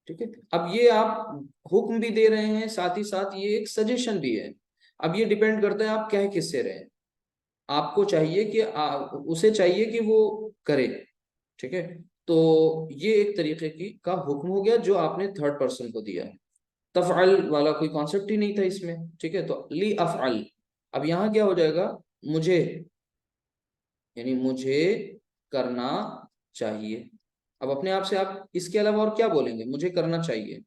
ठीक है, अब ये आप हुक्म भी दे रहे हैं, साथ ही साथ ये एक सजेशन भी है। अब ये डिपेंड करता है आप कह किससे रहे हैं। आपको चाहिए कि उसे चाहिए कि वो करे। ठीक है, तो ये एक तरीके की का हुक्म हो गया जो आपने थर्ड पर्सन को दिया है। तफ़अल वाला कोई कॉन्सेप्ट ही नहीं था इसमें। ठीक है, तो ली अफ़अल, अब यहाँ क्या हो जाएगा? मुझे, यानी मुझे करना चाहिए। अब अपने आप से आप इसके अलावा और क्या बोलेंगे? मुझे करना चाहिए,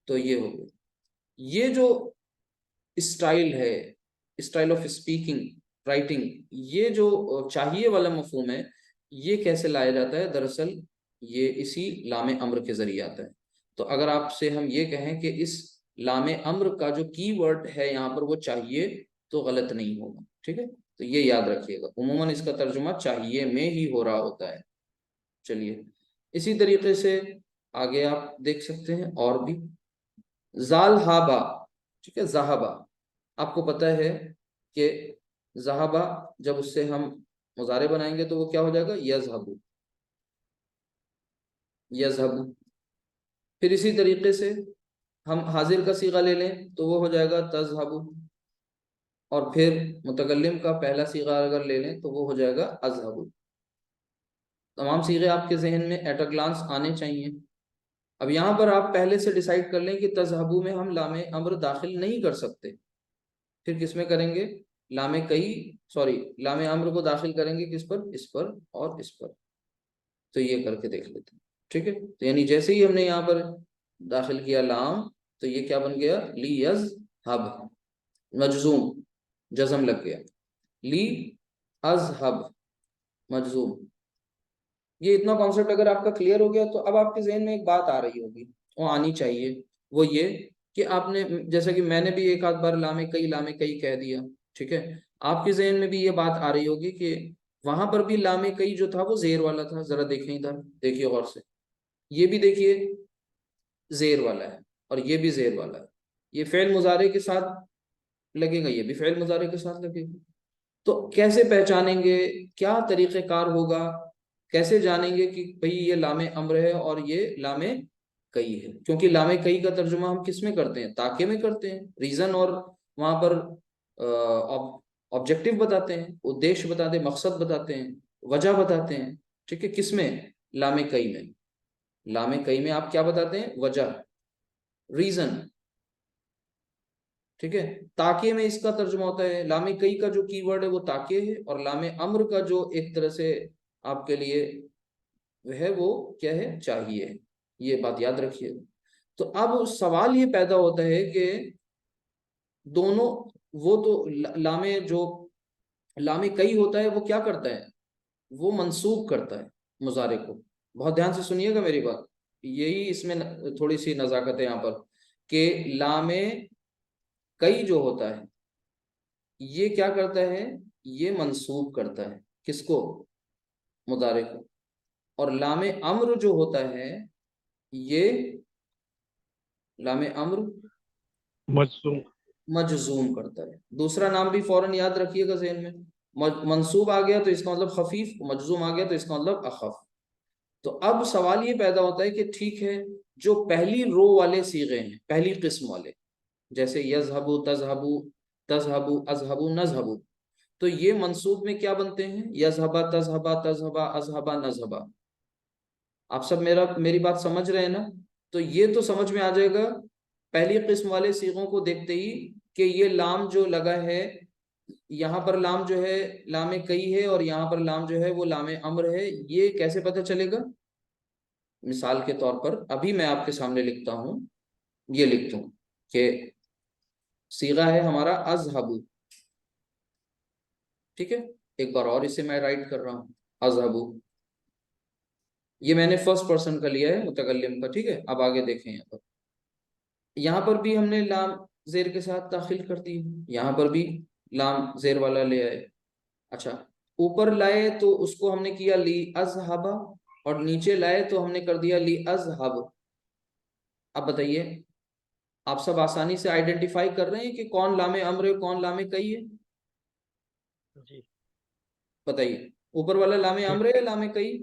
तो ये हो गया। ये जो स्टाइल है, स्टाइल ऑफ स्पीकिंग, राइटिंग, ये जो चाहिए वाला मफहूम है, ये कैसे लाया जाता है? दरअसल ये इसी लामे अम्र के जरिए आता है। तो अगर आपसे हम ये कहें कि इस लामे अम्र का जो की वर्ड है यहाँ पर वो चाहिए, तो गलत नहीं होगा। ठीक है, तो ये याद रखिएगा, उमूमन इसका तर्जुमा चाहिए में ही हो रहा होता है। चलिए, इसी तरीके से आगे आप देख सकते हैं और भी। जाल हाबा, ठीक है, जहाबा, आपको पता है कि जहाबा जब उससे हम मुजारे बनाएंगे तो वो क्या हो जाएगा? यजहबू, यजहबू। फिर इसी तरीके से हम हाजिर का सीगा ले लें तो वो हो जाएगा तजहबू, और फिर मुतकल्लिम का पहला सीगा अगर ले लें तो वो हो जाएगा अजहबू। तमाम सीगे आपके जहन में एट अ ग्लांस आने चाहिए। अब यहाँ पर आप पहले से डिसाइड कर लें कि तजहबू में हम लामे अम्र दाखिल नहीं कर सकते। फिर किस में करेंगे? लामे कई, सॉरी, लामे अम्र को दाखिल करेंगे किस पर? इस पर और इस पर। तो ये करके देख लेते हैं। ठीक है, तो यानी जैसे ही हमने यहाँ पर दाखिल किया लाम, तो ये क्या बन गया? ली यज हब, मजजूम, जजम लग गया। ली अज हब, मजजूम। ये इतना कॉन्सेप्ट अगर आपका क्लियर हो गया तो अब आपके जहन में एक बात आ रही होगी, वो आनी चाहिए, वो ये कि आपने, जैसे कि मैंने भी एक आध बार लामे कई कह दिया। ठीक है, आपके जहन में भी ये बात आ रही होगी कि वहां पर भी लामे कई जो था वो जेर वाला था। जरा देखें इधर, देखिए गौर से, ये भी देखिए जेर वाला है और ये भी जेर वाला है। ये फेल मुजारे के साथ लगेगा, ये भी फेल मुजारे के साथ लगेगा। तो कैसे पहचानेंगे? क्या तरीक़ेकार होगा? कैसे जानेंगे कि भाई ये लामे अम्र है और ये लामे कई है? क्योंकि लामे कई का तर्जुमा हम किस में करते हैं? ताके में करते हैं। रीज़न और वहां पर ऑब्जेक्टिव बताते हैं, उद्देश्य बताते हैं, मकसद बताते हैं, वजह बताते हैं। ठीक है, किस में? लामे कई में। लामे कई में आप क्या बताते हैं? वजह, रीज़न। ठीक है, ताके में इसका तर्जुमा होता है, लामे कई का जो कीवर्ड है वो ताके है, और लामे अम्र का जो एक तरह से आपके लिए वह वो क्या है? चाहिए। ये बात याद रखिए। तो अब सवाल ये पैदा होता है कि दोनों, वो तो लामे जो लामे कई होता है वो क्या करता है? वो मंसूब करता है मुजारे को। बहुत ध्यान से सुनिएगा मेरी बात, यही इसमें थोड़ी सी नजाकत है यहाँ पर, कि लामे कई जो होता है ये क्या करता है? ये मंसूब करता है किसको? मुदारे को। और लामे अम्र जो होता है, ये लामे अम्र मजसूम। मजजूम करता है। दूसरा नाम भी फौरन याद रखिएगा जहन में। मंसूब आ गया तो इसका मतलब खफीफ, मजजूम आ गया तो इसका मतलब अखफ। तो अब सवाल ये पैदा होता है कि ठीक है, जो पहली रो वाले सीगे हैं, पहली किस्म वाले, जैसे यजहबू, तजहबू, तजहबू, अजहबू, नजहबू, तो ये मंसूब में क्या बनते हैं? यजहबा, तजहबा, तजहबा, अजहबा, नजहबा। आप सब मेरी बात समझ रहे हैं ना? तो ये तो समझ में आ जाएगा पहली किस्म वाले सीगों को देखते ही कि ये लाम जो लगा है, यहाँ पर लाम जो है लामे कई है और यहाँ पर लाम जो है वो लामे अम्र है, ये कैसे पता चलेगा? मिसाल के तौर पर अभी मैं आपके सामने लिखता हूँ, ये लिखता हूँ कि सीगा है हमारा अज़हबू, ठीक है। एक बार और इसे मैं राइट कर रहा हूँ, अज़हबू। ये मैंने फर्स्ट पर्सन का लिया है, मुतकल्लिम का, ठीक है। अब आगे देखें, यहाँ पर भी हमने लाम जेर के साथ दाखिल कर दी, यहाँ पर भी लाम जेर वाला ले आए। अच्छा, ऊपर लाए तो उसको हमने किया ली अज़हबा, और नीचे लाए तो हमने कर दिया ली अज़हब। अब बताइए, आप सब आसानी से आइडेंटिफाई कर रहे हैं कि कौन लामे अम्र है, कौन लामे कई है? जी। बताइए, ऊपर वाला लामे अम्र है या लामे कई?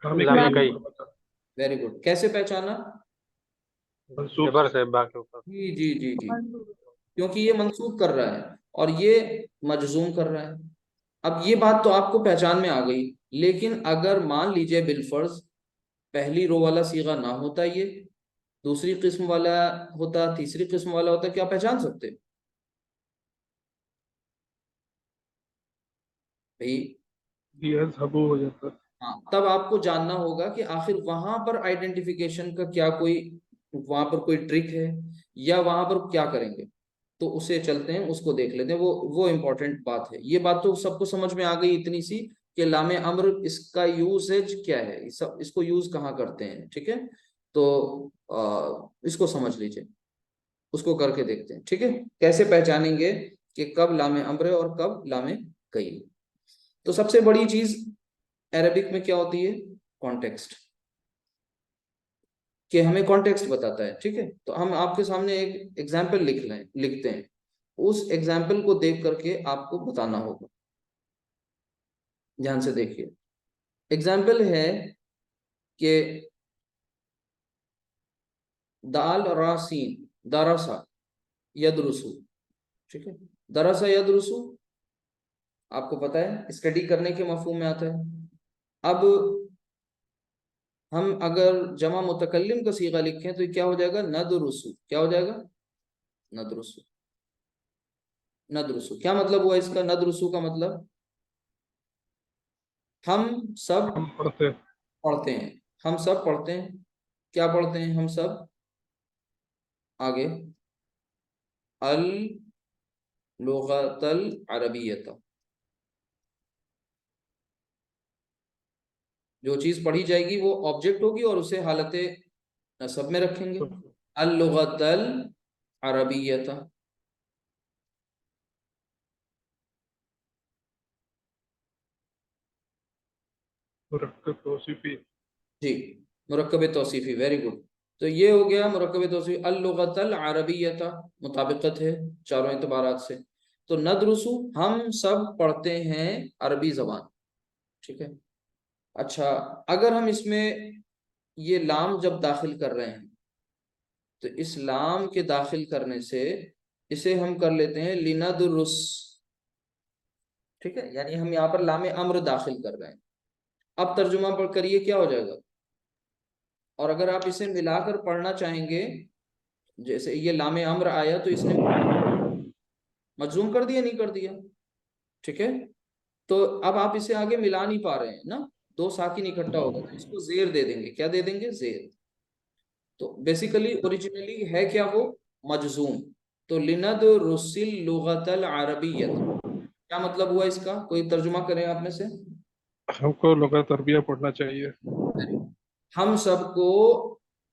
लामे लामे कई कई। ऊपर बता। वेरी गुड, कैसे पहचाना? मंसूब रिवर्स है बा के ऊपर। जी जी जी जी, क्योंकि ये मंसूब कर रहा है और ये मजजूम कर रहा है। अब ये बात तो आपको पहचान में आ गई, लेकिन अगर मान लीजिए बिलफर्ज पहली रो वाला सीगा ना होता, ये दूसरी किस्म वाला होता, तीसरी किस्म वाला होता, क्या पहचान सकते भाई? यज़हबू हो जाता है। हाँ, तब आपको जानना होगा कि आखिर वहां पर आइडेंटिफिकेशन का क्या कोई, वहां पर कोई ट्रिक है या वहां पर क्या करेंगे। तो उसे चलते हैं, उसको देख लेते हैं, वो इंपॉर्टेंट बात है। ये बात तो सबको समझ में आ गई इतनी सी कि लामे अम्र इसका यूसेज क्या है, इसको यूज कहाँ करते हैं, ठीक है। तो इसको समझ लीजिए, उसको करके देखते हैं, ठीक है। कैसे पहचानेंगे कि कब लामे अम्र है और कब लामे कई? तो सबसे बड़ी चीज अरबिक में क्या होती है? कॉन्टेक्स्ट, कि हमें कॉन्टेक्स्ट बताता है, ठीक है। तो हम आपके सामने एक एग्जाम्पल लिखते हैं, उस एग्जाम्पल को देख करके आपको बताना होगा। ध्यान से देखिए, एग्जाम्पल है कि दाल रासीन दरसा यदरुसु, ठीक है। दरसा यदरुसु आपको पता है स्टडी करने के मफहूम में आता है। अब हम अगर जमा मुतकल्लिम का सीगा लिखें तो क्या हो जाएगा? नदरुसु। क्या हो जाएगा? नदरुसु। नदरुसु क्या मतलब हुआ इसका? नदरुसु का मतलब हम सब हम पढ़ते हैं। पढ़ते हैं, हम सब पढ़ते हैं। क्या पढ़ते हैं हम सब? आगे, अल लुगतल अरबियत। जो चीज पढ़ी जाएगी वो ऑब्जेक्ट होगी और उसे हालत नसब में रखेंगे। तो अल लुगतल अरबियत। मुरक्कब तौसीफी। जी, मुरक्कब तौसीफी, वेरी गुड। तो ये हो गया मुरक्कब तौसीफी, अल लुगतल अरबियत, मुताबिकत है चारों एतबारात से। तो नदरुसु हम सब पढ़ते हैं अरबी जबान, ठीक है। अच्छा, अगर हम इसमें ये लाम जब दाखिल कर रहे हैं तो इस लाम के दाखिल करने से इसे हम कर लेते हैं लिनदरुस, ठीक है। यानी हम यहाँ पर लामे अम्र दाखिल कर रहे हैं। अब तर्जुमा पर करिए, क्या हो जाएगा? और अगर आप इसे मिलाकर पढ़ना चाहेंगे, जैसे ये लामे अम्र आया तो इसने मजूम कर दिया, नहीं कर दिया, ठीक है। तो अब आप इसे आगे मिला नहीं पा रहे हैं ना, दो साकिन इकट्ठा होगा तो इसको जेर दे देंगे। क्या दे देंगे? जेर। तो बेसिकली ओरिजिनली है क्या वो? मजजूम। तो लिनद रुसिल लुगतल अरबियत, क्या मतलब हुआ इसका? कोई तर्जुमा करें आप में से? हमको लुगत अरबिया पढ़ना चाहिए। हम सबको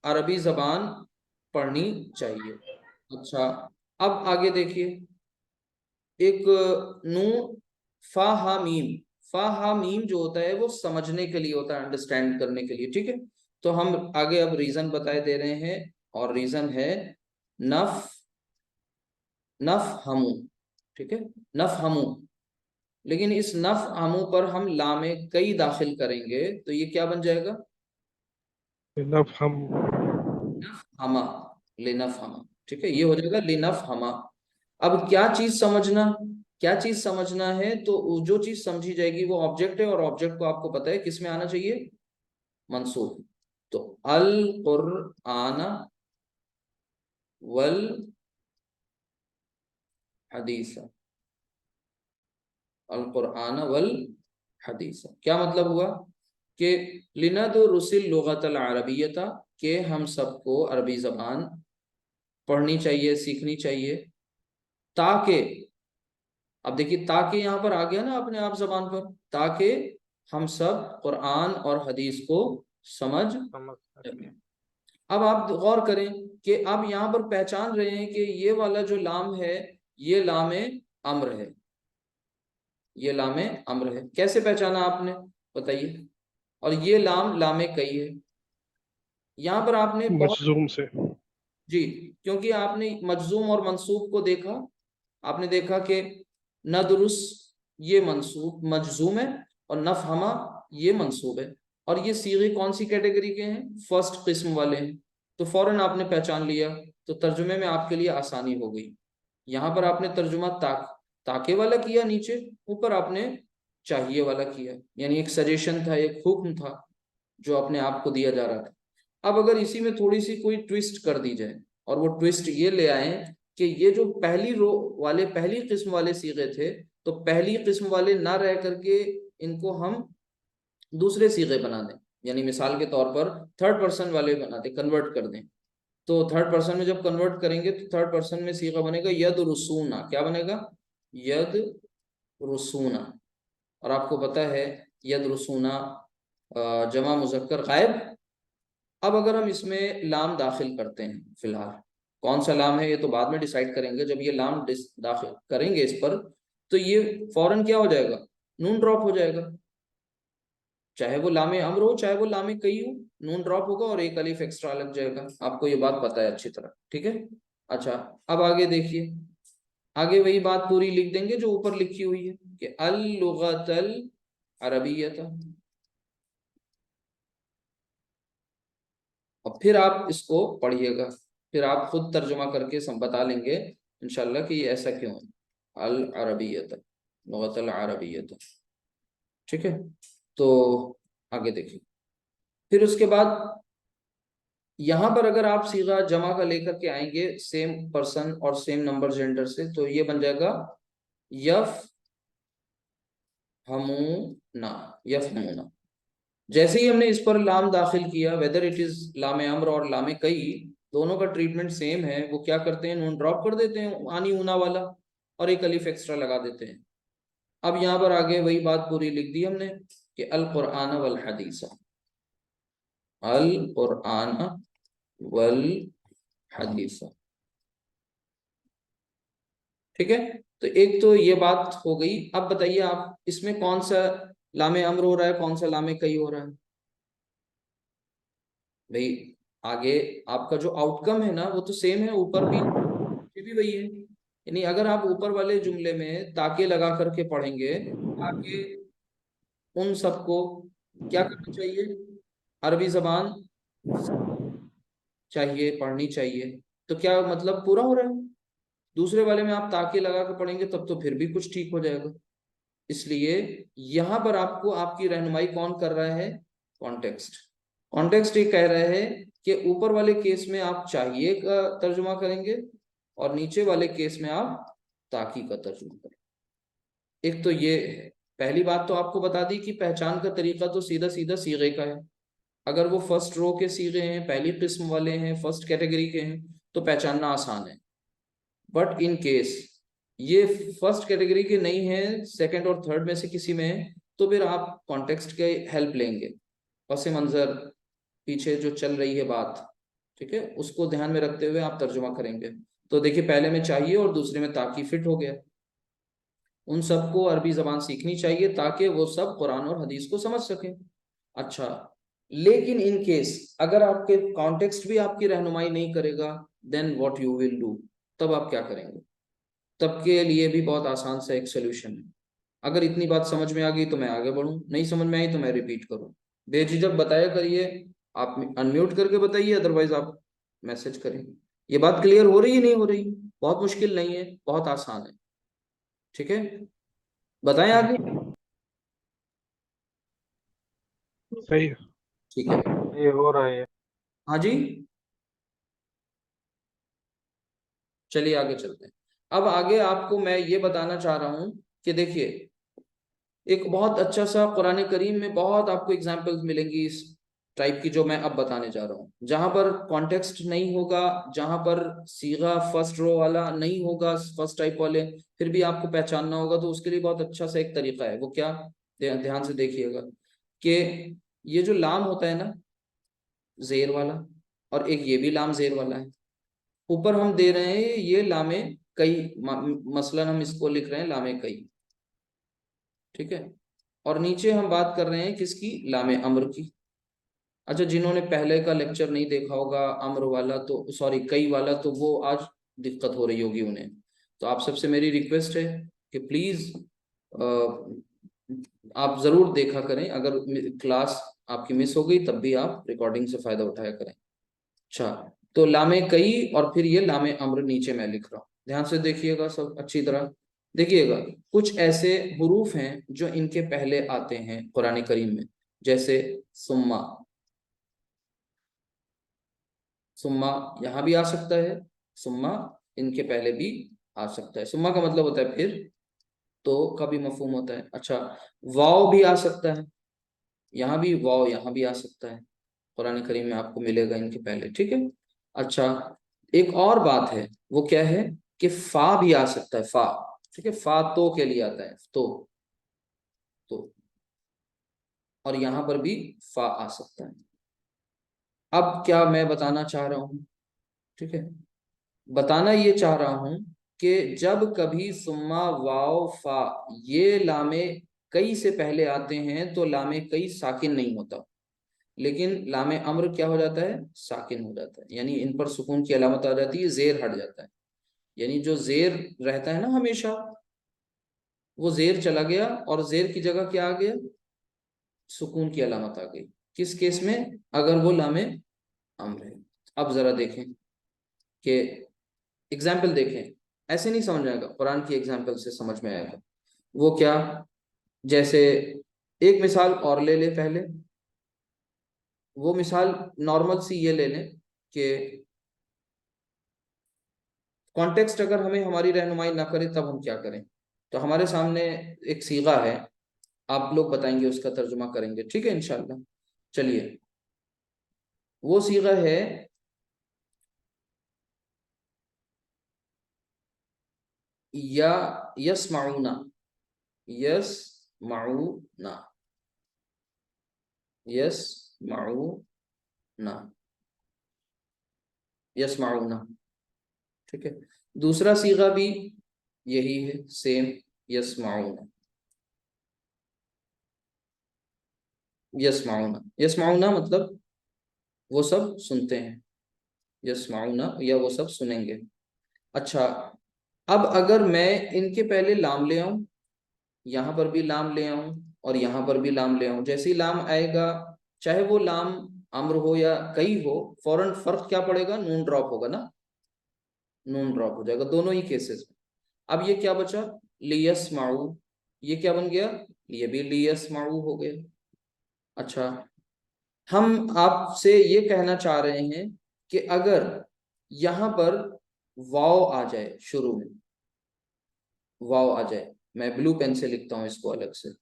अरबी जबान पढ़नी चाहिए। अच्छा, अब आगे देखिए, एक नून फा हा मीम। फा हा मीम जो होता है वो समझने के लिए होता है, अंडरस्टैंड करने के लिए, ठीक है। तो हम आगे अब रीजन बताए दे रहे हैं, और रीजन है नफ नफ हमू, ठीक है। नफ हमू। लेकिन इस नफ हमू पर हम लामे कई दाखिल करेंगे तो ये क्या बन जाएगा? नफ हम। लिनफ हमा। लिनफ हमा, ठीक है, ये हो जाएगा लिनफ हमा। अब क्या चीज समझना, क्या चीज समझना है? तो जो चीज समझी जाएगी वो ऑब्जेक्ट है, और ऑब्जेक्ट को आपको पता है किस में आना चाहिए? मंसूब। तो अल कुरआन वल हदीस, अल कुरान वल हदीस। क्या मतलब हुआ कि लिनदरुसिल लुगतल अरबियता, के हम सबको अरबी जबान पढ़नी चाहिए, सीखनी चाहिए, ताकि, अब देखिए ताकि यहाँ पर आ गया ना अपने आप जबान पर, ताकि हम सब कुरान और हदीस को समझ समझ सकें। सके। अब आप गौर करें कि आप यहाँ पर पहचान रहे हैं कि ये वाला जो लाम है ये लामे अम्र है, ये लामे अम्र है। कैसे पहचाना आपने, बताइए। और ये लाम लामे कई है। यहाँ पर आपने बहुत, मजलूम से। जी, क्योंकि आपने मजजूम और मंसूब को देखा। आपने देखा कि नदरुस ये मंसूब मजजूम है और नफहमा ये मंसूब है, और ये सीगे कौन सी कैटेगरी के हैं, फर्स्ट किस्म वाले हैं। तो फौरन आपने पहचान लिया, तो तर्जुमे में आपके लिए आसानी हो गई। यहाँ पर आपने तर्जुमा ताके वाला किया नीचे, ऊपर आपने चाहिए वाला किया, यानी एक सजेशन था, एक हुक्म था जो अपने आप को दिया जा रहा था। अब अगर इसी में थोड़ी सी कोई ट्विस्ट कर दी जाए, और वो ट्विस्ट ये ले आए कि ये जो पहली रो वाले, पहली किस्म वाले सीगे थे, तो पहली किस्म वाले ना रह करके इनको हम दूसरे सीगे बना दें, यानी मिसाल के तौर पर थर्ड पर्सन वाले बना दें, कन्वर्ट कर दें। तो थर्ड पर्सन में जब कन्वर्ट करेंगे तो थर्ड पर्सन में सीगा बनेगा यद रुसूना। क्या बनेगा, यद रुसूना। और आपको पता है यद रुसूना जमा मुजक्कर गायब। अब अगर हम इसमें लाम दाखिल करते हैं, फिलहाल कौन सा लाम है ये तो बाद में डिसाइड करेंगे, जब ये लाम दाखिल करेंगे इस पर, तो ये फौरन क्या हो जाएगा, नून ड्रॉप हो जाएगा। चाहे वो लामे अम्र हो, चाहे वो लामे कई हो, नून ड्रॉप होगा और एक अलीफ एक्स्ट्रा लग जाएगा। आपको ये बात पता है अच्छी तरह, ठीक है। अच्छा, अब आगे देखिए, आगे वही बात पूरी लिख देंगे जो ऊपर लिखी हुई है कि अल लुगतल अरबियत। और फिर आप इसको पढ़िएगा, फिर आप खुद तर्जुमा करके सब बता लेंगे इंशाल्लाह कि ये ऐसा क्यों है, अल अरबियत, लुगतल अरबियत, ठीक है। तो आगे देखिए, फिर उसके बाद यहां पर अगर आप सीगा जमा का लेकर के आएंगे सेम पर्सन और सेम नंबर जेंडर से, तो ये बन जाएगा यफ हमूना, यफ हमूना। जैसे ही हमने इस पर लाम दाखिल किया, वेदर इट इज लामे अम्र और लामे कई, दोनों का ट्रीटमेंट सेम है। वो क्या करते हैं, नून ड्रॉप कर देते हैं आनी ऊना वाला, और एक अलिफ एक्स्ट्रा लगा देते हैं। अब यहाँ पर आगे वही बात पूरी लिख दी हमने कि अल कुरान वल हदीस, अल कुरान वल हदीस, ठीक है। तो एक तो ये बात हो गई। अब बताइए आप इसमें कौन सा लामे अम्र हो रहा है, कौन सा लामे कई हो रहा है भाई। आगे आपका जो आउटकम है ना वो तो सेम है, ऊपर भी ये भी वही है। यानी अगर आप ऊपर वाले जुमले में ताके लगा करके पढ़ेंगे, आगे उन सबको क्या करना चाहिए, अरबी जबान चाहिए, पढ़नी चाहिए। तो क्या मतलब पूरा हो रहा है। दूसरे वाले में आप ताके लगा कर पढ़ेंगे तब तो फिर भी कुछ ठीक हो जाएगा। इसलिए यहां पर आपको आपकी रहनुमाई कौन कर रहा है, कॉन्टेक्स्ट। कॉन्टेक्स्ट ये कह रहा है कि ऊपर वाले केस में आप चाहिए का तर्जुमा करेंगे, और नीचे वाले केस में आप ताकी का तर्जुमा करेंगे। एक तो ये है, पहली बात तो आपको बता दी कि पहचान का तरीका तो सीधा सीधा सीगे का है। अगर वो फर्स्ट रो के सीगे हैं, पहली किस्म वाले हैं, फर्स्ट कैटेगरी के हैं, तो पहचानना आसान है। बट इन केस ये फर्स्ट कैटेगरी के नहीं है, सेकंड और थर्ड में से किसी में है, तो फिर आप कॉन्टेक्स्ट के हेल्प लेंगे। पस मंजर पीछे जो चल रही है बात, ठीक है, उसको ध्यान में रखते हुए आप तर्जुमा करेंगे। तो देखिए पहले में चाहिए और दूसरे में ताकि फिट हो गया। उन सबको अरबी जबान सीखनी चाहिए ताकि वो सब कुरान और हदीस को समझ सकें। अच्छा, लेकिन इन केस अगर आपके कॉन्टेक्स्ट भी आपकी रहनुमाई नहीं करेगा, then what you will do, तब आप क्या करेंगे। तब के लिए भी बहुत आसान सा एक सोल्यूशन है। अगर इतनी बात समझ में आ गई तो मैं आगे बढ़ूं, नहीं समझ में आई तो मैं रिपीट करूं, बेझिझक बताया करिए। आप अनम्यूट करके बताइए, अदरवाइज आप मैसेज करें। ये बात क्लियर हो रही है, नहीं हो रही, बहुत मुश्किल नहीं है, बहुत आसान है, ठीक है। बताएं आगे। सही है। ठीक है, ये हो रहा है। हाँ जी। चलिए आगे चलते हैं। अब आगे आपको मैं ये बताना चाह रहा हूं कि देखिए, एक बहुत अच्छा सा कुरान करीम में बहुत आपको एग्जाम्पल्स मिलेंगी इस टाइप की, जो मैं अब बताने जा रहा हूँ, जहां पर कॉन्टेक्स्ट नहीं होगा, जहां पर सीगा फर्स्ट रो वाला नहीं होगा, फर्स्ट टाइप वाले, फिर भी आपको पहचानना होगा। तो उसके लिए बहुत अच्छा सा एक तरीका है, वो क्या, ध्यान से देखिएगा कि ये जो लाम होता है ना, जेर वाला, और एक ये भी लाम जेर वाला है, ऊपर हम दे रहे हैं ये लामे कई, मसलन हम इसको लिख रहे हैं लामे कई, ठीक है, और नीचे हम बात कर रहे हैं किसकी, लामे अम्र की। अच्छा, जिन्होंने पहले का लेक्चर नहीं देखा होगा अम्र वाला, तो सॉरी कई वाला, तो वो आज दिक्कत हो रही होगी उन्हें। तो आप सबसे मेरी रिक्वेस्ट है कि प्लीज आप जरूर देखा करें, अगर क्लास आपकी मिस हो गई तब भी आप रिकॉर्डिंग से फायदा उठाया करें। अच्छा, तो लामे कई और फिर ये लामे अम्र नीचे मैं लिख रहा हूँ, ध्यान से देखिएगा सब अच्छी तरह। देखिएगा, कुछ ऐसे हुरूफ हैं जो इनके पहले आते हैं कुरान करीम में, जैसे सुम्मा। सुम्मा यहाँ भी आ सकता है, सुम्मा इनके पहले भी आ सकता है। सुम्मा का मतलब होता है फिर, तो का भी मफहूम होता है। अच्छा, वाव भी आ सकता है, यहाँ भी वाव यहाँ भी आ सकता है, कुरान करीम में आपको मिलेगा इनके पहले, ठीक है। अच्छा, एक और बात है, वो क्या है कि फा भी आ सकता है, फा, ठीक है, फा तो के लिए आता है, तो और यहां पर भी फा आ सकता है। अब क्या मैं बताना चाह रहा हूं, ठीक है, बताना ये चाह रहा हूं कि जब कभी सुम्मा वाव फा ये लामे कई से पहले आते हैं तो लामे कई साकिन नहीं होता, लेकिन लामे अम्र क्या हो जाता है, साकिन हो जाता है, यानी इन पर सुकून की अलामत आ जाती है, जेर हट जाता है। यानी जो जेर रहता है ना हमेशा, वो जेर चला गया और जेर की जगह क्या आ गया, सुकून की अलामत आ गई। किस केस में, अगर वो लामे अम्र है। अब जरा देखें कि एग्जाम्पल देखें, ऐसे नहीं समझ में आएगा, कुरान की एग्जाम्पल से समझ में आएगा। वो क्या, जैसे एक मिसाल और ले ले पहले, वो मिसाल नॉर्मल सी ये ले लें कि कॉन्टेक्स्ट अगर हमें हमारी रहनुमाई ना करे तब हम क्या करें। तो हमारे सामने एक सीगा है, आप लोग बताएंगे, उसका तर्जुमा करेंगे, ठीक है इंशाल्लाह। चलिए, वो सीगा है या यस्माउना, यस्माउना, यस्माउना, यस्माउना, ठीक है। दूसरा सीगा भी यही है, सेम, यस्माउना, यस्माउना, यस्माउना मतलब वो सब सुनते हैं, यस्माउना या वो सब सुनेंगे। अच्छा, अब अगर मैं इनके पहले लाम ले आऊं, यहां पर भी लाम ले आऊं और यहां पर भी लाम ले आऊं, जैसे ही लाम आएगा, चाहे वो लाम अम्र हो या कई हो, फौरन फर्क क्या पड़ेगा, नून ड्रॉप होगा ना, नून ड्रॉप हो जाएगा दोनों ही केसेस में। अब ये क्या बचा, लियस्माउ, ये क्या बन गया, ये भी लियस्माउ हो गया। अच्छा, हम आपसे ये कहना चाह रहे हैं कि अगर यहां पर वाव आ जाए, शुरू में वाव आ जाए, मैं ब्लू पेन से लिखता हूं इसको अलग से,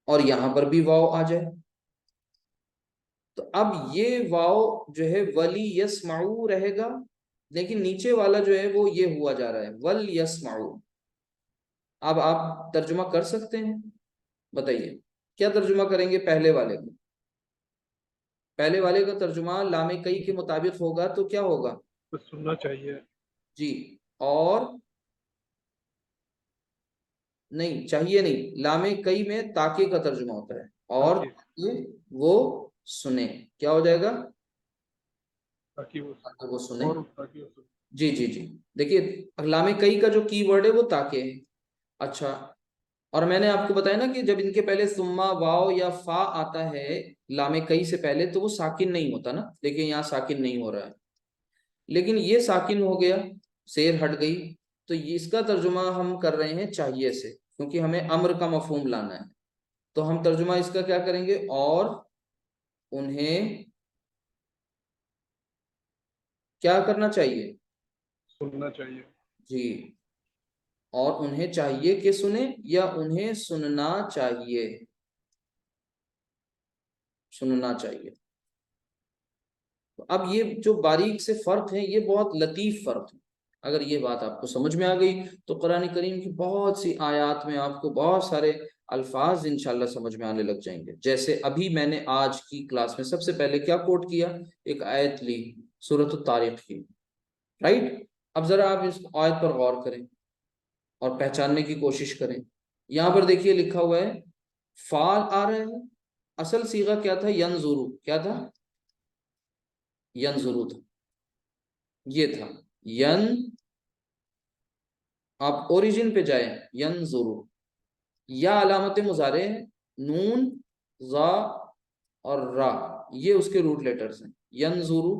और यहां पर भी वाव आ जाए, तो अब ये वाव जो है वली यस्माऊ रहेगा, लेकिन नीचे वाला जो है वो ये हुआ जा रहा है वल यस्माऊ। अब आप तर्जुमा कर सकते हैं, बताइए क्या तर्जुमा करेंगे पहले वाले को। पहले वाले का तर्जुमा लामे कई के मुताबिक होगा तो क्या होगा, तो सुनना चाहिए। जी, और नहीं चाहिए नहीं, लामे कई में ताके का तर्जुमा होता है, और ताकि ये वो सुने, क्या हो जाएगा, ताकि वो ताकि वो सुने, सुने। और ताकि वो सुने। जी जी जी, देखिए लामे कई का जो कीवर्ड है वो ताके है। अच्छा, और मैंने आपको बताया ना कि जब इनके पहले सुम्मा वाव या फा आता है लामे कई से पहले, तो वो साकिन नहीं होता ना, देखिए यहाँ साकिन नहीं हो रहा है, लेकिन ये साकिन हो गया, शेर हट गई, तो ये इसका तर्जुमा हम कर रहे हैं चाहिए से, क्योंकि हमें अम्र का मफहूम लाना है। तो हम तर्जुमा इसका क्या करेंगे, और उन्हें क्या करना चाहिए, सुनना चाहिए। जी, और उन्हें चाहिए कि सुने या उन्हें सुनना चाहिए? सुनना चाहिए। तो अब ये जो बारीक से फर्क है ये बहुत लतीफ फर्क है। अगर ये बात आपको समझ में आ गई तो कुरान करीम की बहुत सी आयत में आपको बहुत सारे अल्फाज इंशाल्लाह समझ में आने लग जाएंगे। जैसे अभी मैंने आज की क्लास में सबसे पहले क्या कोट किया, एक आयत ली सूरत तारिक की, राइट। अब जरा आप इस आयत पर गौर करें और पहचानने की कोशिश करें। यहां पर देखिए लिखा हुआ है फाल आ रहा है, असल सीगा क्या था, यंजुरू, क्या था, यंजुरू था, ये था यन। आप ओरिजिन पे जाए, यंजुरू, या अलामत मुजारे है, नून, जा और रा, ये उसके रूट लेटर्स हैं। यंजुरू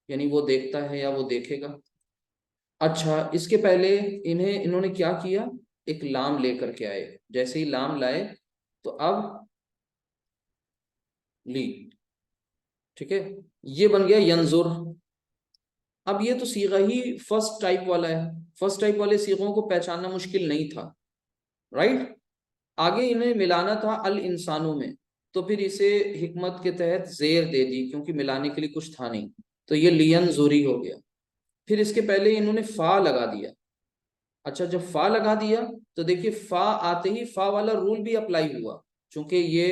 यानी वो देखता है या वो देखेगा। अच्छा, इसके पहले इन्होंने क्या किया, एक लाम लेकर के आए। जैसे ही लाम लाए तो अब ली, ठीक है, ये बन गया यंजुर। अब ये तो सीगा ही फर्स्ट टाइप वाला है, फर्स्ट टाइप वाले सीगों को पहचानना मुश्किल नहीं था, राइट। आगे इन्हें मिलाना था अल इंसानों में, तो फिर इसे हिकमत के तहत जेर दे दी क्योंकि मिलाने के लिए कुछ था नहीं, तो ये लियन जुरी हो गया। फिर इसके पहले इन्होंने फा लगा दिया। अच्छा, जब फा लगा दिया तो देखिए फा आते ही फा वाला रूल भी अप्लाई हुआ, क्योंकि ये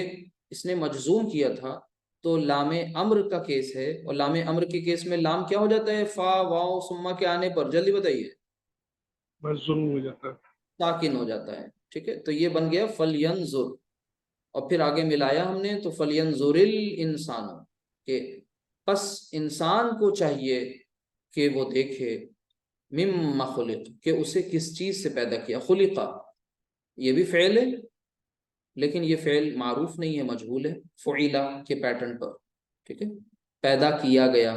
इसने मजजूम किया था तो लामे अम्र का केस है, और लामे अम्र के केस में लाम क्या हो जाता है, फा वाव सुम्मा के आने पर, जल्दी बताइए, बस जुल्म हो जाता है। साकिन हो जाता है, ठीक है। तो ये बन गया फलयंजुर, और फिर आगे मिलाया हमने तो फलयंजुरिल इंसानो, के बस इंसान को चाहिए कि वो देखे, मिम्मा खुलिक, कि उसे किस चीज से पैदा किया, खुलिका ये भी फेल है, लेकिन ये फेल मारूफ नहीं है, मजहूल है, फ़ुइला के पैटर्न पर, ठीक है, पैदा किया गया।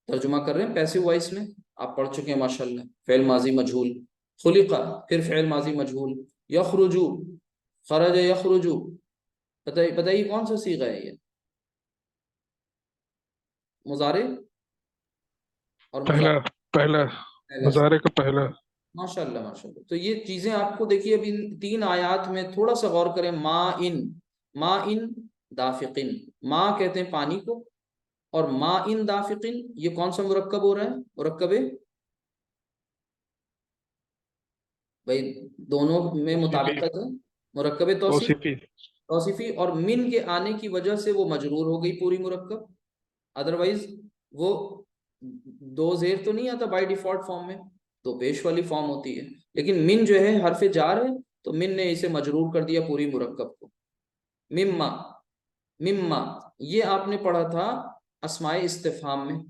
तर्जुमा कर रहे हैं पैसिव वॉइस में, आप पढ़ चुके हैं माशाल्लाह। फेल माजी मजहूल, खुलिका, फिर फेल माजी मजहूल, यखरुजू, खरज यखरुजू, बताइए बताइए कौन सा सीगा है ये, मुजारे और पहला, मुजारे, पहला, पहला सीगा। मुजारे का पहला। माशाल्लाह माशाल्लाह। तो ये चीजें आपको देखिए, अभी इन तीन आयात में थोड़ा सा गौर करें। मा इन दाफिकिन, माँ कहते हैं पानी को, और मा इन दाफिकिन ये कौन सा मुरक्कब हो रहा है, मुरक्कब भाई, दोनों में तौसीफी, मुताबिकत है, मुरक्कब तौसीफ, तौसीफी। तौसीफी, और मिन के आने की वजह से वो मजरूर हो गई पूरी मुरक्कब। अदरवाइज वो दो जेर तो नहीं आता बाय डिफॉल्ट फॉर्म में, तो पेश वाली फॉर्म होती है, लेकिन मिन जो है हरफे जार है, तो मिन ने इसे मजरूर कर दिया पूरी मुरक्कब को। मिम्मा, मिम्मा ये आपने पढ़ा था अस्माए इस्तिफाम में,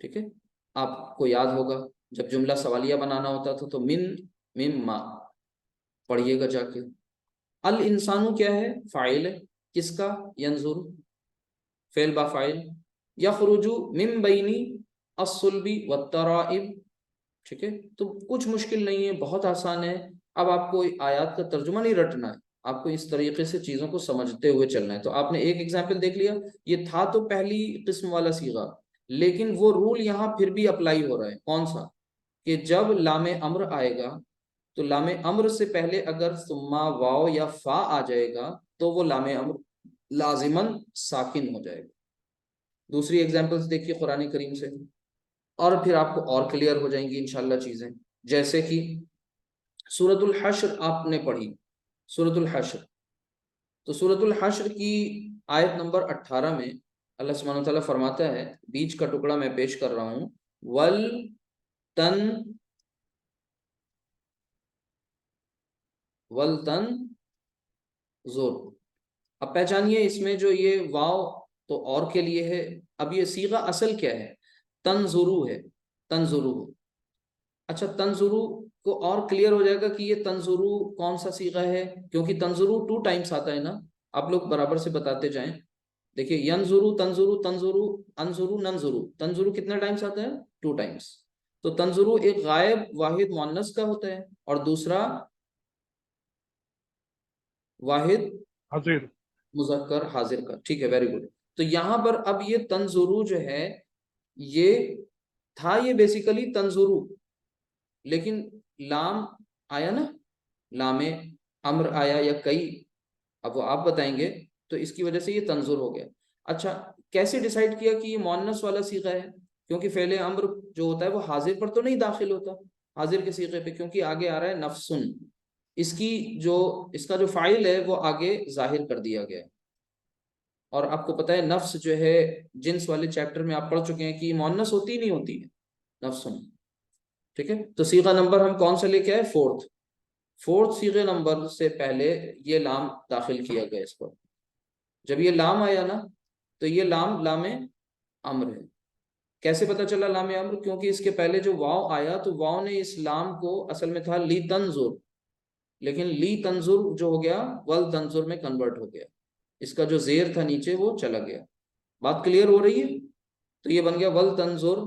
ठीक है, आपको याद होगा जब जुमला सवालिया बनाना होता था तो मिन, मिम्मा, पढ़िएगा जाके। अल इंसानु क्या है, फाइल है, किसका, यंजुर, फेल बा फाइल, यखरुजु मिन बैनी अस्सुल्बी वत्तराइब, ठीक है। तो कुछ मुश्किल नहीं है, बहुत आसान है। अब आपको आयत का तर्जुमा नहीं रटना है, आपको इस तरीके से चीजों को समझते हुए चलना है। तो आपने एक एग्जाम्पल देख लिया, ये था तो पहली किस्म वाला सीगा, लेकिन वो रूल यहाँ फिर भी अप्लाई हो रहा है, कौन सा, कि जब लामे अम्र आएगा तो लामे अम्र से पहले अगर सुम्मा वाव या फा आ जाएगा तो वो लामे अम्र लाजिमन साकिन हो जाएगा। दूसरी एग्जांपल्स देखिए कुरान करीम से, और फिर आपको और क्लियर हो जाएंगी इंशाल्लाह चीजें। जैसे कि सूरतुल हश्र आपने पढ़ी, सूरतुल हश्र, तो सूरतुल हश्र की आयत नंबर 18 में अल्लाह सुब्हानहू व तआला फरमाता है, बीच का टुकड़ा मैं पेश कर रहा हूँ, वल तन, वल तन जोर। अब पहचानिए इसमें जो ये वाव तो और के लिए है, अब ये सीगा असल क्या है, तंजुरू है, तंजुरू। अच्छा, तंजुरू को और क्लियर हो जाएगा कि ये तंजुरू कौन सा सीगा है, क्योंकि तंजुरू टू टाइम्स आता है ना, आप लोग बराबर से बताते जाएं। देखिए यंजुरू, तंजुरू, तंजुरू, अनजुरू, नंजुरू, तंजुरू कितने टाइम्स आता है, टू टाइम्स। तो तंजुरू एक गायब वाहिद मुअन्नस का होता है, और दूसरा वाहिद हाजिर। मुजक्कर हाजिर का, ठीक है, वेरी गुड। तो यहां पर अब ये तंजुरू जो है, ये था ये बेसिकली तंजुरू, लेकिन लाम आया ना, लामे अम्र आया या कई, अब वो आप बताएंगे, तो इसकी वजह से ये तंजुर हो गया। अच्छा, कैसे डिसाइड किया कि ये मोन्नस वाला सीगा है? क्योंकि फेले अम्र जो होता है वो हाजिर पर तो नहीं दाखिल होता, हाजिर के सीगे पे, क्योंकि आगे आ रहा है नफसुन, इसकी जो इसका जो फाइल है वो आगे जाहिर कर दिया गया है। और आपको पता है नफ्स जो है, जिन्स वाले चैप्टर में आप पढ़ चुके हैं कि मोन्नस होती ही नहीं होती है, नफ्सुन। ठीक है, तो सीगा नंबर हम कौन सा लेके आए? फोर्थ। फोर्थ सीगे नंबर से पहले ये लाम दाखिल किया गया इस पर। जब ये लाम आया ना, तो ये लाम लामे अम्र है। कैसे पता चला लामे अम्र? क्योंकि इसके पहले जो वाव आया, तो वाव ने इस लाम को, असल में था ली तंजुर, लेकिन ली तंजुर जो हो गया वल तंजुर में कन्वर्ट हो गया, इसका जो जेर था नीचे वो चला गया। बात क्लियर हो रही है? तो ये बन गया वल तंजुर,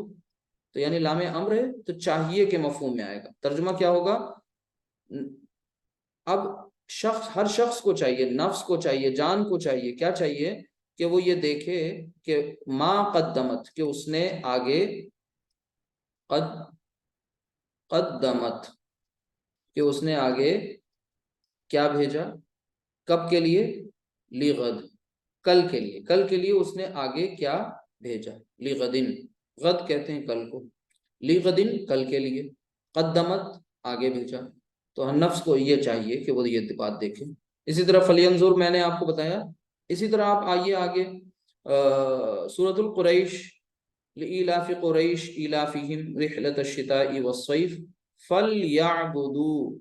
तो यानी लामे अम्र है, तो चाहिए के मफहूम में आएगा। तर्जुमा क्या होगा? अब शख्स, हर शख्स को चाहिए, नफ्स को चाहिए, जान को चाहिए, क्या चाहिए? कि वो ये देखे कि माँ कद्दमत, कि उसने आगे, कद कद्दमत, कि उसने आगे क्या भेजा, कब के लिए? लिगद, कल के लिए, कल के लिए उसने आगे क्या भेजा? लिगदिन, गद कहते हैं कल को, लिगदिन कल के लिए, कद्दमत आगे भेजा। तो हर नफ्स को ये चाहिए कि वो ये बात देखे। इसी तरह फलियंजुर मैंने आपको बताया। इसी तरह आप आइए आगे, सूरतुल कुरैश, लिइलाफि कुरैश इलाफिहिम रिहलत अश्शिताई वस्सैफ फलयअबुदू।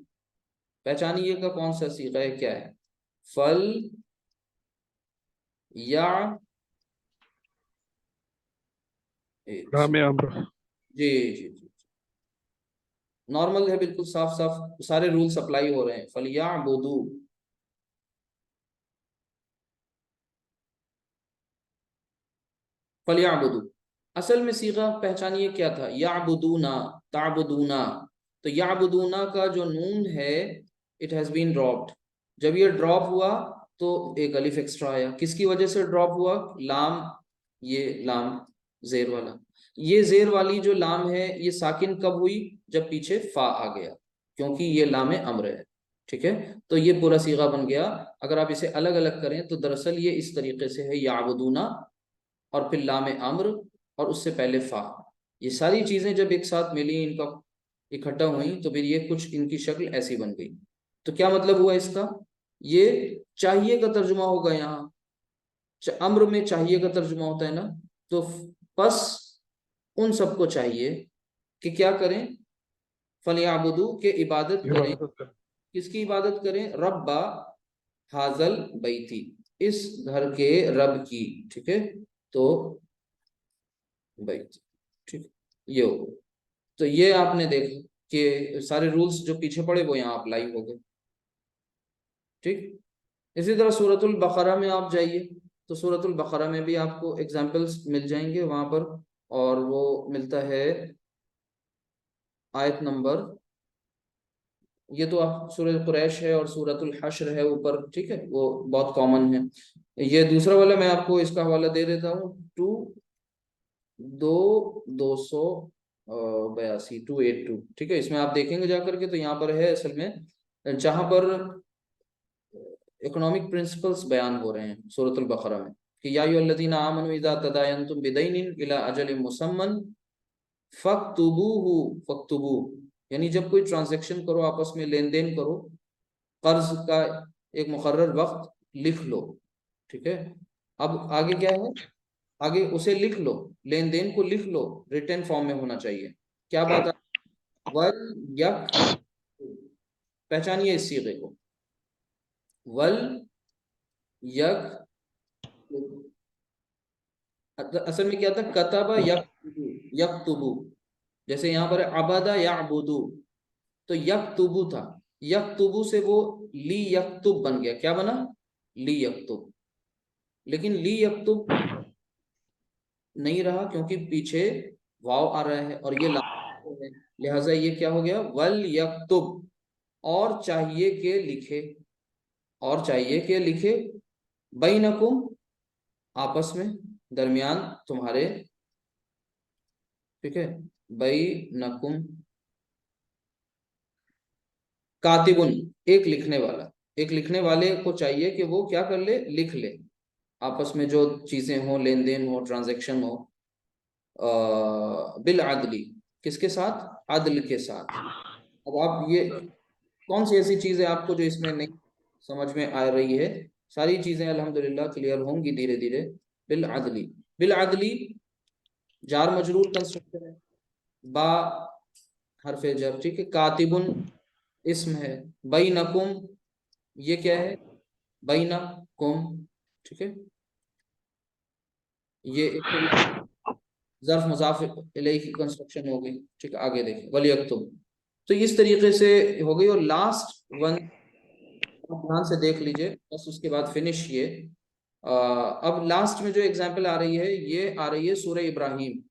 पहचानिएगा कौन सा सीगा है, क्या है? फल या, लाम अम्र। जी जी जी, नॉर्मल है, बिल्कुल साफ साफ सारे रूल्स अप्लाई हो रहे हैं। फलियाबुदू, फलियाबुदू, असल में सीगा पहचानिए क्या था? याबुदूना, ताबुदूना। तो याबुदूना का जो नून है, इट हैज बीन ड्रॉप्ड। जब ये ड्रॉप हुआ तो एक अलिफ एक्स्ट्रा आया। किसकी वजह से ड्रॉप हुआ? लाम, ये लाम जेर वाला, ये जेर वाली जो लाम है ये साकिन कब हुई? जब पीछे फा आ गया, क्योंकि ये लाम अम्र है। ठीक है, तो ये पूरा सीगा बन गया। अगर आप इसे अलग अलग करें तो दरअसल ये इस तरीके से है, याबुदूना और फिर लाम अम्र और उससे पहले फा। ये सारी चीजें जब एक साथ मिली, इनका इकट्ठा हुई, तो फिर ये कुछ इनकी शक्ल ऐसी बन गई। तो क्या मतलब हुआ इसका? ये चाहिए का तर्जुमा होगा यहाँ। अम्र में चाहिए का तर्जुमा होता है ना, तो बस उन सबको चाहिए कि क्या करें? फलियाबुदू, के इबादत करें। इबादत है। किसकी इबादत करें? रब्बा हाजल बैती, इस घर के रब की। ठीक है, तो बैत, ठीक, ये हो। तो ये आपने देखा कि सारे रूल्स जो पीछे पड़े वो यहाँ अप्लाई हो गए। ठीक, इसी तरह सूरतुल बकरा में आप जाइए, तो सूरतुल बकरा में भी आपको एग्जाम्पल्स मिल जाएंगे वहां पर। और वो मिलता है आयत नंबर, ये तो आप सूरह कुरैश है और सूरतुल हश्र है ऊपर, ठीक है, वो बहुत कॉमन है। ये दूसरा वाला मैं आपको इसका हवाला दे देता हूँ, टू दो 282, 282। ठीक है, इसमें आप देखेंगे जा करके, तो यहाँ पर है असल में जहां पर इकोनॉमिक प्रिंसिपल्स बयान हो रहे हैं सूरतुल बकरा में, कि या अय्युहल्लज़ीना आमनू इज़ा तदायनतुम बिदैनिन इला अजलिन मुसम्मन फक्तुबूहु, फक्तुबू, यानी जब कोई ट्रांजैक्शन करो, आपस में लेन देन करो, कर्ज का एक मुकर्रर वक्त लिख लो। ठीक है, अब आगे क्या है? आगे उसे लिख लो, लेन देन को लिख लो, रिटर्न फॉर्म में होना चाहिए। क्या बात है? वल यक, पहचानिए इस सीगे को, वल यक, असल में क्या था? कतबा यकतुबु, यकतुबु, जैसे यहाँ पर अबदा याबुदु, तो यकतुबु था, यकतुबु से वो ली यकतुब बन गया। क्या बना? ली यकतुब। लेकिन ली यकतुब नहीं रहा, क्योंकि पीछे वाव आ रहा है और ये लाम है, लिहाजा ये क्या हो गया? वल यकतुब, और चाहिए के लिखे, और चाहिए के लिखे, बैनकुम, आपस में, दरमियान तुम्हारे। ठीक है, बैनकुम, कातिबुन, एक लिखने वाला, एक लिखने वाले को चाहिए कि वो क्या कर ले, लिख ले, आपस में जो चीजें हो, लेन देन हो, ट्रांजैक्शन हो, बिल आदली, किसके साथ, अदल के साथ। अब आप ये कौन सी ऐसी चीज है आपको जो इसमें नहीं समझ में आ रही है, सारी चीजें अल्हम्दुलिल्लाह क्लियर होंगी धीरे धीरे। बिल आदली, बिल आदली जार मजरूर कंस्ट्रक्शन है, बा हरफे जर, ठीक है। कातिबुन इस्म है, बैनकुम ये क्या है, बैनकुम, ठीक है। ये एक तरीके ज़र्फ मुज़ाफ इलैहि की कंस्ट्रक्शन हो गई, ठीक है। आगे देखें, वलियक्तुम, तो इस तरीके से हो गई। और लास्ट वन ध्यान से देख लीजिए, बस उसके बाद फिनिश ये। अब लास्ट में जो एग्जांपल आ रही है, ये आ रही है सूरह इब्राहिम,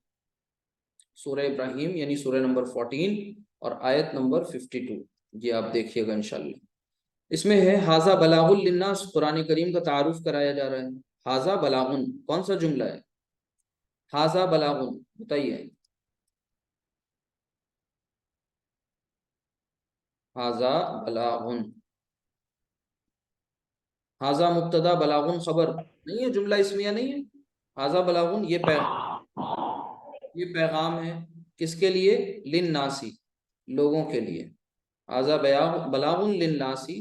सूरह इब्राहिम यानी सूरह नंबर 14 और आयत नंबर 52। ये आप देखिएगा इंशाल्लाह। इसमें है हाजा बलागुल लिन्नास, कुरान करीम का तारुफ कराया जा रहा है। हाजा बलागुन कौन सा जुमला है, हाजा बलागुन बताइए। हाजा बलागुन, हाजा मुब्तदा बलागुन खबर नहीं है, जुमला इसमिया नहीं है। हाजा बलागुन ये पैगाम है, किसके लिए, लिन नासी, लोगों के लिए। हाजा बलागुन लिन नासी।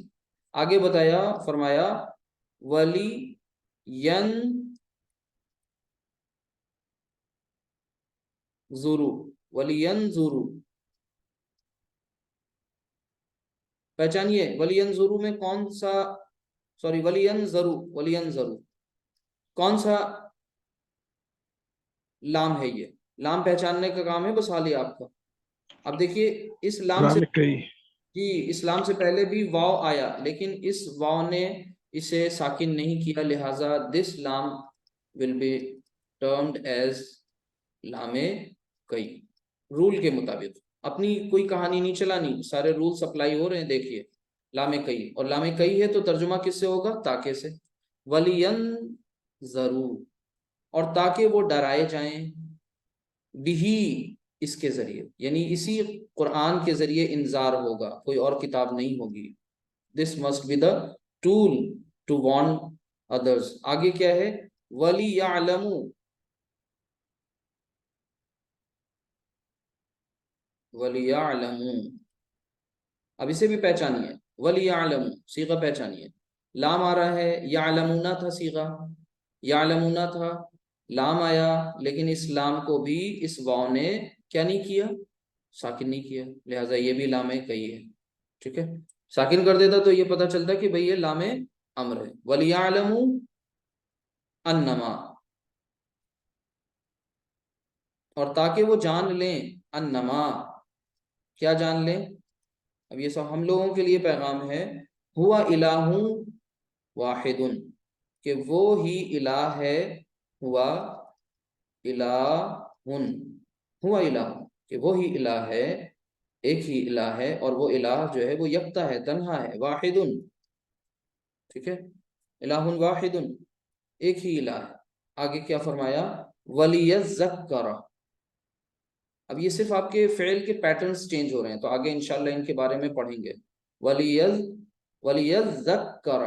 आगे बताया, फरमाया वली यन जुरू, वली यन जुरू, पहचानिए वलियन जुरू में कौन सा, सॉरी वलियन जरू, वलियन जरू कौन सा लाम है, ये लाम पहचानने का काम है बस हाल ही आपका। अब देखिए इस लाम से, लामे कई। जी इस लाम से पहले भी वाव आया, लेकिन इस वाव ने इसे साकिन नहीं किया, लिहाजा दिस लाम विल बी टर्म्ड एज लामे कई, रूल के मुताबिक। अपनी कोई कहानी नहीं चलानी, सारे रूल्स अप्लाई हो रहे हैं, देखिए लामे कई, और लामे कई है तो तर्जुमा किससे होगा, ताके से। वलियन जरूर, और ताकि वो डराए जाएं, बिही इसके जरिए, यानी इसी कुरान के जरिए इंजार होगा, कोई और किताब नहीं होगी। This must be the tool to warn others. आगे क्या है, वली यालमू, वली यालमू, अब इसे भी पहचानिए, वली यालमू सीगा पहचानिए। लाम आ रहा है, यालमूना था सीगा, यालमूना था, लाम आया, लेकिन इस लाम को भी इस वाव ने क्या नहीं किया, साकिन नहीं किया, लिहाजा ये भी लामे कही है, ठीक है। साकिन कर देता तो ये पता चलता कि भाई ये लामे अम्र है। वलियालमू अन्नमा, और ताकि वो जान लें, अन्नमा क्या जान लें। अब ये सब हम लोगों के लिए पैगाम है, हुआ इलाहू वाहिदुन, कि वो ही इलाह है, हुआ इलाहुन, हुआ इलाह, कि वो ही इलाह है, एक ही इलाह है, और वो इलाह जो है वो यकता है, तन्हा है, वाहिदुन, ठीक है। इलाहुन वाहिदुन, एक ही इलाह है। आगे क्या फरमाया, वलियज़्ज़क्कर, अब ये सिर्फ आपके फेल के पैटर्न्स चेंज हो रहे हैं, तो आगे इंशाल्लाह इनके बारे में पढ़ेंगे। वलियज़ वलियज़्ज़क्कर,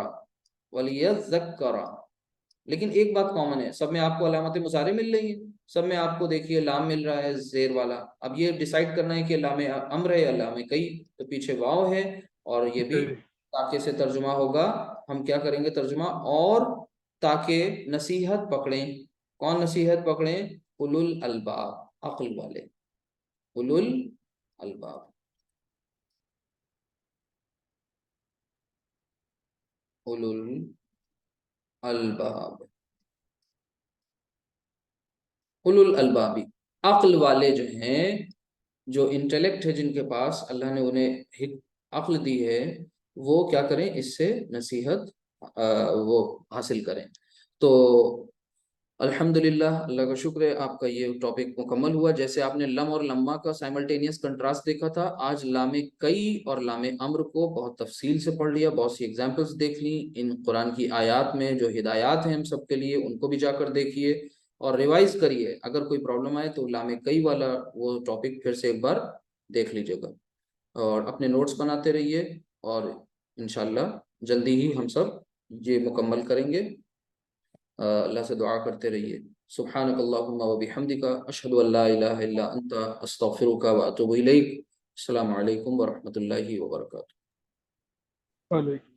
वलियज़्ज़क्कर, लेकिन एक बात कॉमन है, सब में आपको अलामत मुजारे मिल रही है, सब में आपको देखिए लाम मिल रहा है जेर वाला। अब ये डिसाइड करना है कि लामे अम्र है या लामे कई, तो पीछे वाव है, और ये भी ताके से तर्जुमा होगा। हम क्या करेंगे तर्जुमा, और ताकि नसीहत पकड़ें, कौन नसीहत पकड़ें, उलुल अलबाब, अक्ल वाले, उलुल अलबाब, उलुल अलबाब, उलुल अलबाबी, अक्ल वाले जो हैं, जो इंटेलेक्ट है जिनके पास, अल्लाह ने उन्हें अक्ल दी है, वो क्या करें, इससे नसीहत वो हासिल करें। तो अल्हम्दुलिल्लाह, अल्लाह का शुक्र है, आपका ये टॉपिक मुकम्मल हुआ। जैसे आपने लम और लम्मा का साइमल्टेनियस कंट्रास्ट देखा था, आज लामे कई और लामे अम्र को बहुत तफसील से पढ़ लिया, बहुत सी एग्जाम्पल्स देख ली। इन कुरान की आयात में जो हिदायत हैं हम सब के लिए, उनको भी जाकर देखिए और रिवाइज करिए। अगर कोई प्रॉब्लम आए तो लामे कई वाला वो टॉपिक फिर से एक बार देख लीजिएगा, और अपने नोट्स बनाते रहिए। और इंशाल्लाह जल्दी ही हम सब ये मुकम्मल करेंगे। अल्लाह से दुआ करते रहिए। सुब्हानकल्लाहुम्मा व बिहम्दिका अशहदु अल्ला इलाहा इल्ला अंता अस्तगफिरुका व अतूबु इलैक। अस्सलामु अलैकुम व रहमतुल्लाहि व बरकातुहू। वालेकुम